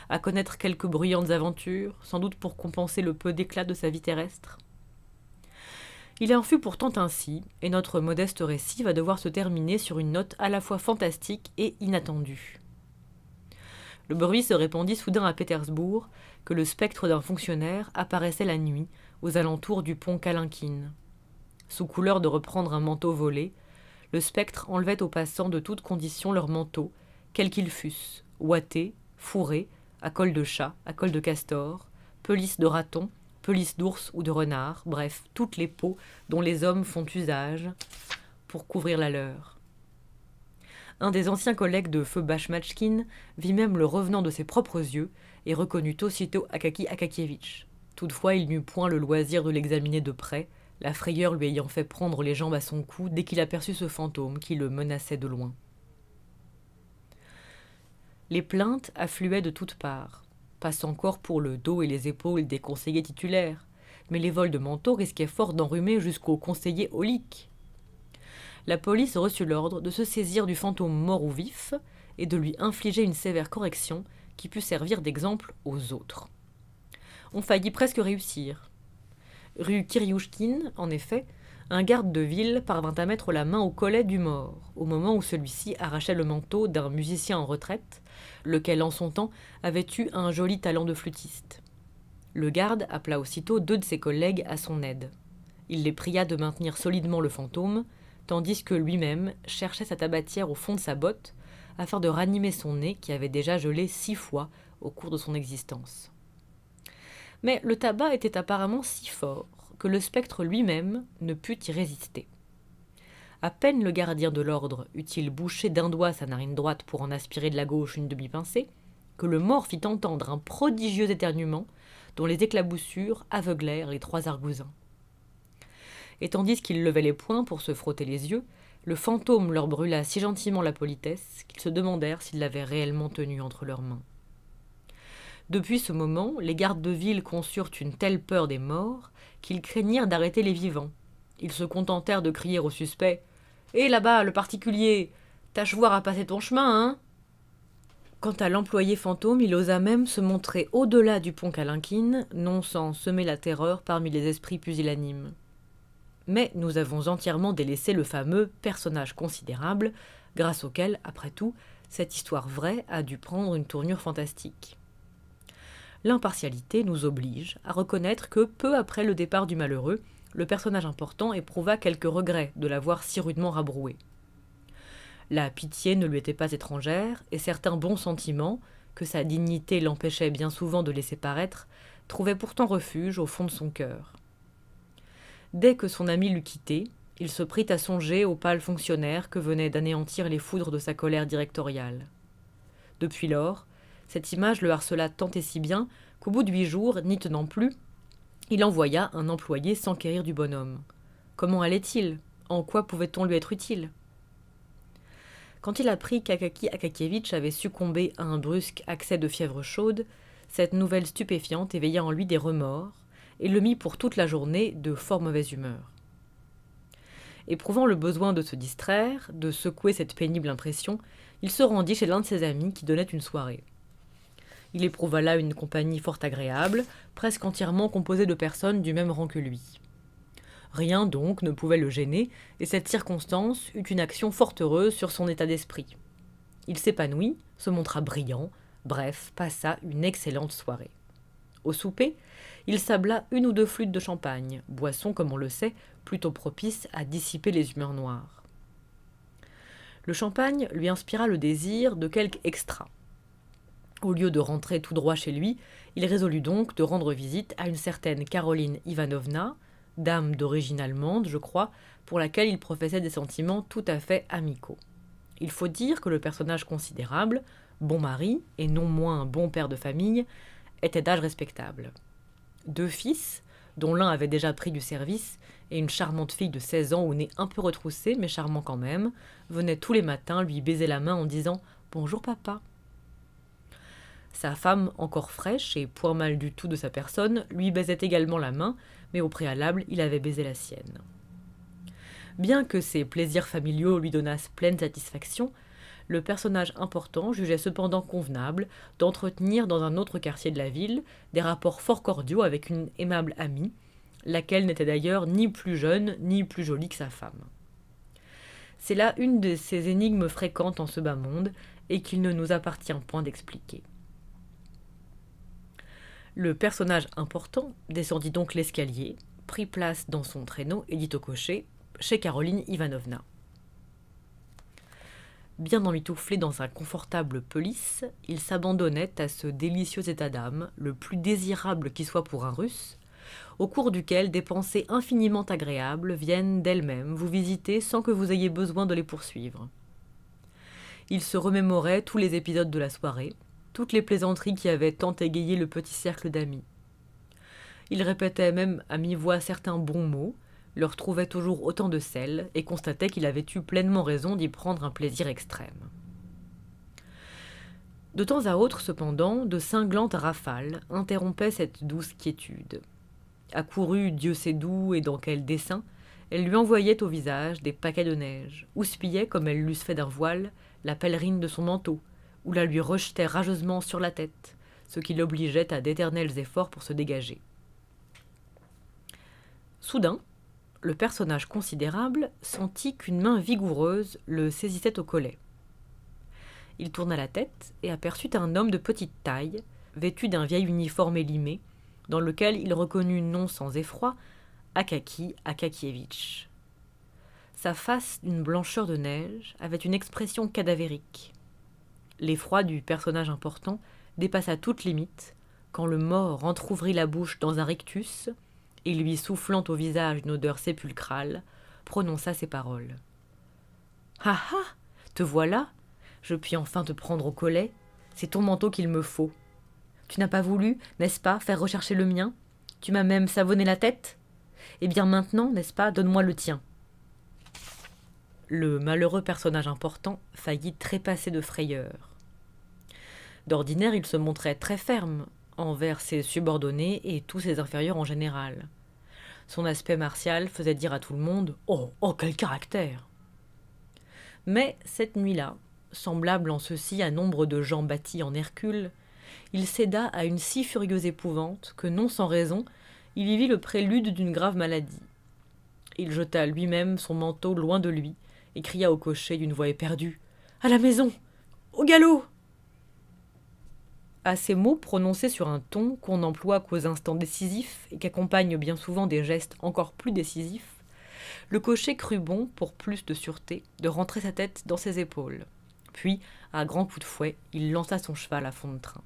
S1: à connaître quelques bruyantes aventures, sans doute pour compenser le peu d'éclat de sa vie terrestre ? Il en fut pourtant ainsi, et notre modeste récit va devoir se terminer sur une note à la fois fantastique et inattendue. Le bruit se répandit soudain à Pétersbourg que le spectre d'un fonctionnaire apparaissait la nuit aux alentours du pont Kalinkine. Sous couleur de reprendre un manteau volé, le spectre enlevait aux passants de toutes conditions leurs manteaux, quels qu'ils fussent, ouatés, fourrés, à col de chat, à col de castor, pelisse de raton, pelisse d'ours ou de renard, bref, toutes les peaux dont les hommes font usage pour couvrir la leur. Un des anciens collègues de feu Bachmatchkin vit même le revenant de ses propres yeux et reconnut aussitôt Akaki Akakievitch. Toutefois, il n'eut point le loisir de l'examiner de près, la frayeur lui ayant fait prendre les jambes à son cou dès qu'il aperçut ce fantôme qui le menaçait de loin. Les plaintes affluaient de toutes parts, pas encore pour le dos et les épaules des conseillers titulaires, mais les vols de manteaux risquaient fort d'enrhumer jusqu'aux conseillers auliques. La police reçut l'ordre de se saisir du fantôme mort ou vif et de lui infliger une sévère correction qui put servir d'exemple aux autres. On faillit presque réussir. Rue Kiriouchkine, en effet, un garde de ville parvint à mettre la main au collet du mort, au moment où celui-ci arrachait le manteau d'un musicien en retraite, lequel en son temps avait eu un joli talent de flûtiste. Le garde appela aussitôt 2 de ses collègues à son aide. Il les pria de maintenir solidement le fantôme, tandis que lui-même cherchait sa tabatière au fond de sa botte, afin de ranimer son nez qui avait déjà gelé 6 fois au cours de son existence. Mais le tabac était apparemment si fort que le spectre lui-même ne put y résister. À peine le gardien de l'ordre eut-il bouché d'un doigt sa narine droite pour en aspirer de la gauche une demi-pincée, que le mort fit entendre un prodigieux éternuement dont les éclaboussures aveuglèrent les 3 argousins. Et tandis qu'ils levaient les poings pour se frotter les yeux, le fantôme leur brûla si gentiment la politesse qu'ils se demandèrent s'ils l'avaient réellement tenu entre leurs mains. Depuis ce moment, les gardes de ville conçurent une telle peur des morts qu'ils craignirent d'arrêter les vivants. Ils se contentèrent de crier aux suspects « Hé, là-bas, le particulier, tâche voir à passer ton chemin, hein !» Quant à l'employé fantôme, il osa même se montrer au-delà du pont Kalinkine, non sans semer la terreur parmi les esprits pusillanimes. Mais nous avons entièrement délaissé le fameux personnage considérable, grâce auquel, après tout, cette histoire vraie a dû prendre une tournure fantastique. L'impartialité nous oblige à reconnaître que, peu après le départ du malheureux, le personnage important éprouva quelques regrets de l'avoir si rudement rabroué. La pitié ne lui était pas étrangère, et certains bons sentiments, que sa dignité l'empêchait bien souvent de laisser paraître, trouvaient pourtant refuge au fond de son cœur. Dès que son ami l'eut quitté, il se prit à songer au pâle fonctionnaire que venaient d'anéantir les foudres de sa colère directoriale. Depuis lors, cette image le harcela tant et si bien qu'au bout de 8 jours, n'y tenant plus, Il envoya un employé s'enquérir du bonhomme. Comment allait-il? En quoi pouvait-on lui être utile? Quand il apprit qu'Akaki Akakievitch avait succombé à un brusque accès de fièvre chaude, cette nouvelle stupéfiante éveilla en lui des remords et le mit pour toute la journée de fort mauvaise humeur. Éprouvant le besoin de se distraire, de secouer cette pénible impression, il se rendit chez l'un de ses amis qui donnait une soirée. Il éprouva là une compagnie fort agréable, presque entièrement composée de personnes du même rang que lui. Rien donc ne pouvait le gêner, et cette circonstance eut une action fort heureuse sur son état d'esprit. Il s'épanouit, se montra brillant, bref, passa une excellente soirée. Au souper, il sabla une ou deux flûtes de champagne, boisson, comme on le sait, plutôt propice à dissiper les humeurs noires. Le champagne lui inspira le désir de quelque extra. Au lieu de rentrer tout droit chez lui, il résolut donc de rendre visite à une certaine Caroline Ivanovna, dame d'origine allemande, je crois, pour laquelle il professait des sentiments tout à fait amicaux. Il faut dire que le personnage considérable, bon mari et non moins bon père de famille, était d'âge respectable. 2 fils, dont l'un avait déjà pris du service, et une charmante fille de 16 ans au nez un peu retroussé, mais charmant quand même, venaient tous les matins lui baiser la main en disant « Bonjour papa ». Sa femme, encore fraîche et point mal du tout de sa personne, lui baisait également la main, mais au préalable, il avait baisé la sienne. Bien que ces plaisirs familiaux lui donnassent pleine satisfaction, le personnage important jugeait cependant convenable d'entretenir dans un autre quartier de la ville des rapports fort cordiaux avec une aimable amie, laquelle n'était d'ailleurs ni plus jeune ni plus jolie que sa femme. C'est là une de ces énigmes fréquentes en ce bas monde et qu'il ne nous appartient point d'expliquer. Le personnage important descendit donc l'escalier, prit place dans son traîneau et dit au cocher « Chez Caroline Ivanovna ». Bien emmitouflé dans un confortable pelisse, il s'abandonnait à ce délicieux état d'âme, le plus désirable qui soit pour un Russe, au cours duquel des pensées infiniment agréables viennent d'elles-mêmes vous visiter sans que vous ayez besoin de les poursuivre. Il se remémorait tous les épisodes de la soirée, toutes les plaisanteries qui avaient tant égayé le petit cercle d'amis. Il répétait même à mi-voix certains bons mots, leur trouvait toujours autant de sel et constatait qu'il avait eu pleinement raison d'y prendre un plaisir extrême. De temps à autre, cependant, de cinglantes rafales interrompaient cette douce quiétude. Accourue Dieu sait d'où et dans quel dessein, elle lui envoyait au visage des paquets de neige, houspillait, comme elles l'eussent fait d'un voile, la pèlerine de son manteau, ou la lui rejetait rageusement sur la tête, ce qui l'obligeait à d'éternels efforts pour se dégager. Soudain, le personnage considérable sentit qu'une main vigoureuse le saisissait au collet. Il tourna la tête et aperçut un homme de petite taille, vêtu d'un vieil uniforme élimé, dans lequel il reconnut non sans effroi Akaki Akakievitch. Sa face d'une blancheur de neige avait une expression cadavérique. L'effroi du personnage important dépassa toute limite quand le mort entr'ouvrit la bouche dans un rictus et lui soufflant au visage une odeur sépulcrale, prononça ces paroles. « Ah ah, te voilà, je puis enfin te prendre au collet, c'est ton manteau qu'il me faut. Tu n'as pas voulu, n'est-ce pas, faire rechercher le mien? Tu m'as même savonné la tête? Eh bien maintenant, n'est-ce pas, donne-moi le tien. » Le malheureux personnage important faillit trépasser de frayeur. D'ordinaire, il se montrait très ferme envers ses subordonnés et tous ses inférieurs en général. Son aspect martial faisait dire à tout le monde « Oh, oh, quel caractère !» Mais cette nuit-là, semblable en ceci à nombre de gens bâtis en Hercule, il céda à une si furieuse épouvante que, non sans raison, il y vit le prélude d'une grave maladie. Il jeta lui-même son manteau loin de lui et cria au cocher d'une voix éperdue « À la maison! Au galop !» À ces mots prononcés sur un ton qu'on n'emploie qu'aux instants décisifs et qu'accompagnent bien souvent des gestes encore plus décisifs, le cocher crut bon, pour plus de sûreté, de rentrer sa tête dans ses épaules. Puis, à grands coups de fouet, il lança son cheval à fond de train.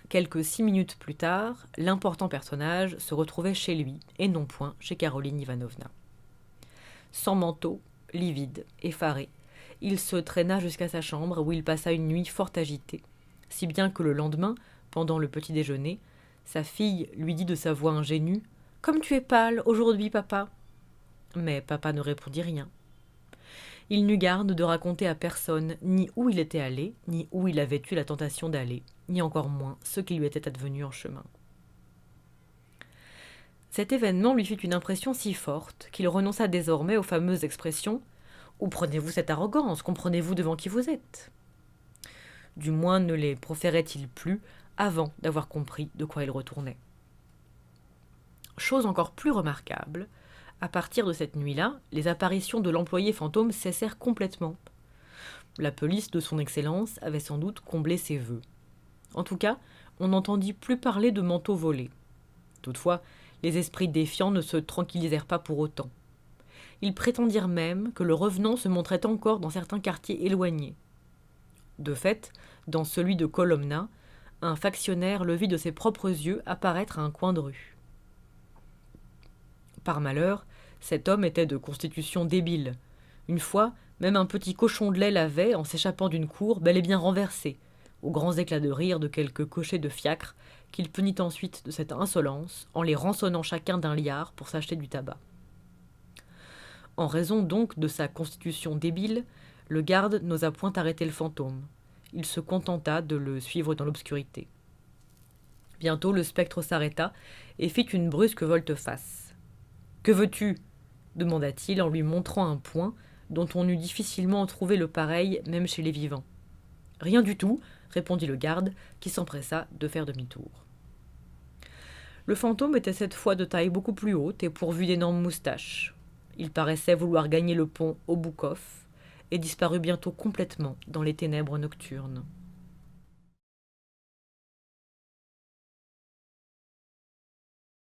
S1: Quelques 6 minutes plus tard, l'important personnage se retrouvait chez lui, et non point chez Caroline Ivanovna. Sans manteau, livide, effaré, il se traîna jusqu'à sa chambre où il passa une nuit fort agitée, si bien que le lendemain, pendant le petit déjeuner, Sa fille lui dit de sa voix ingénue « Comme tu es pâle aujourd'hui, papa !» Mais papa ne répondit rien. Il n'eut garde de raconter à personne ni où il était allé, ni où il avait eu la tentation d'aller, ni encore moins ce qui lui était advenu en chemin. Cet événement lui fit une impression si forte qu'il renonça désormais aux fameuses expressions « Où prenez-vous cette arrogance? Comprenez-vous devant qui vous êtes ?» Du moins ne les proférait-il plus avant d'avoir compris de quoi il retournait. Chose encore plus remarquable, à partir de cette nuit-là, les apparitions de l'employé fantôme cessèrent complètement. La police de son Excellence avait sans doute comblé ses vœux. En tout cas, on n'entendit plus parler de manteaux volés. Toutefois, les esprits défiants ne se tranquillisèrent pas pour autant. Ils prétendirent même que le revenant se montrait encore dans certains quartiers éloignés. De fait, dans celui de Colomna, un factionnaire le vit de ses propres yeux apparaître à un coin de rue. Par malheur, cet homme était de constitution débile. Une fois, même un petit cochon de lait l'avait, en s'échappant d'une cour, bel et bien renversé, aux grands éclats de rire de quelques cochers de fiacre, qu'il punit ensuite de cette insolence en les rançonnant chacun d'un liard pour s'acheter du tabac. En raison donc de sa constitution débile, le garde n'osa point arrêter le fantôme. Il se contenta de le suivre dans l'obscurité. Bientôt le spectre s'arrêta et fit une brusque volte-face. « Que veux-tu » demanda-t-il en lui montrant un poing dont on eût difficilement trouvé le pareil même chez les vivants. « Rien du tout » répondit le garde, qui s'empressa de faire demi-tour. Le fantôme était cette fois de taille beaucoup plus haute et pourvu d'énormes moustaches. Il paraissait vouloir gagner le pont Obukhov et disparut bientôt complètement dans les ténèbres nocturnes.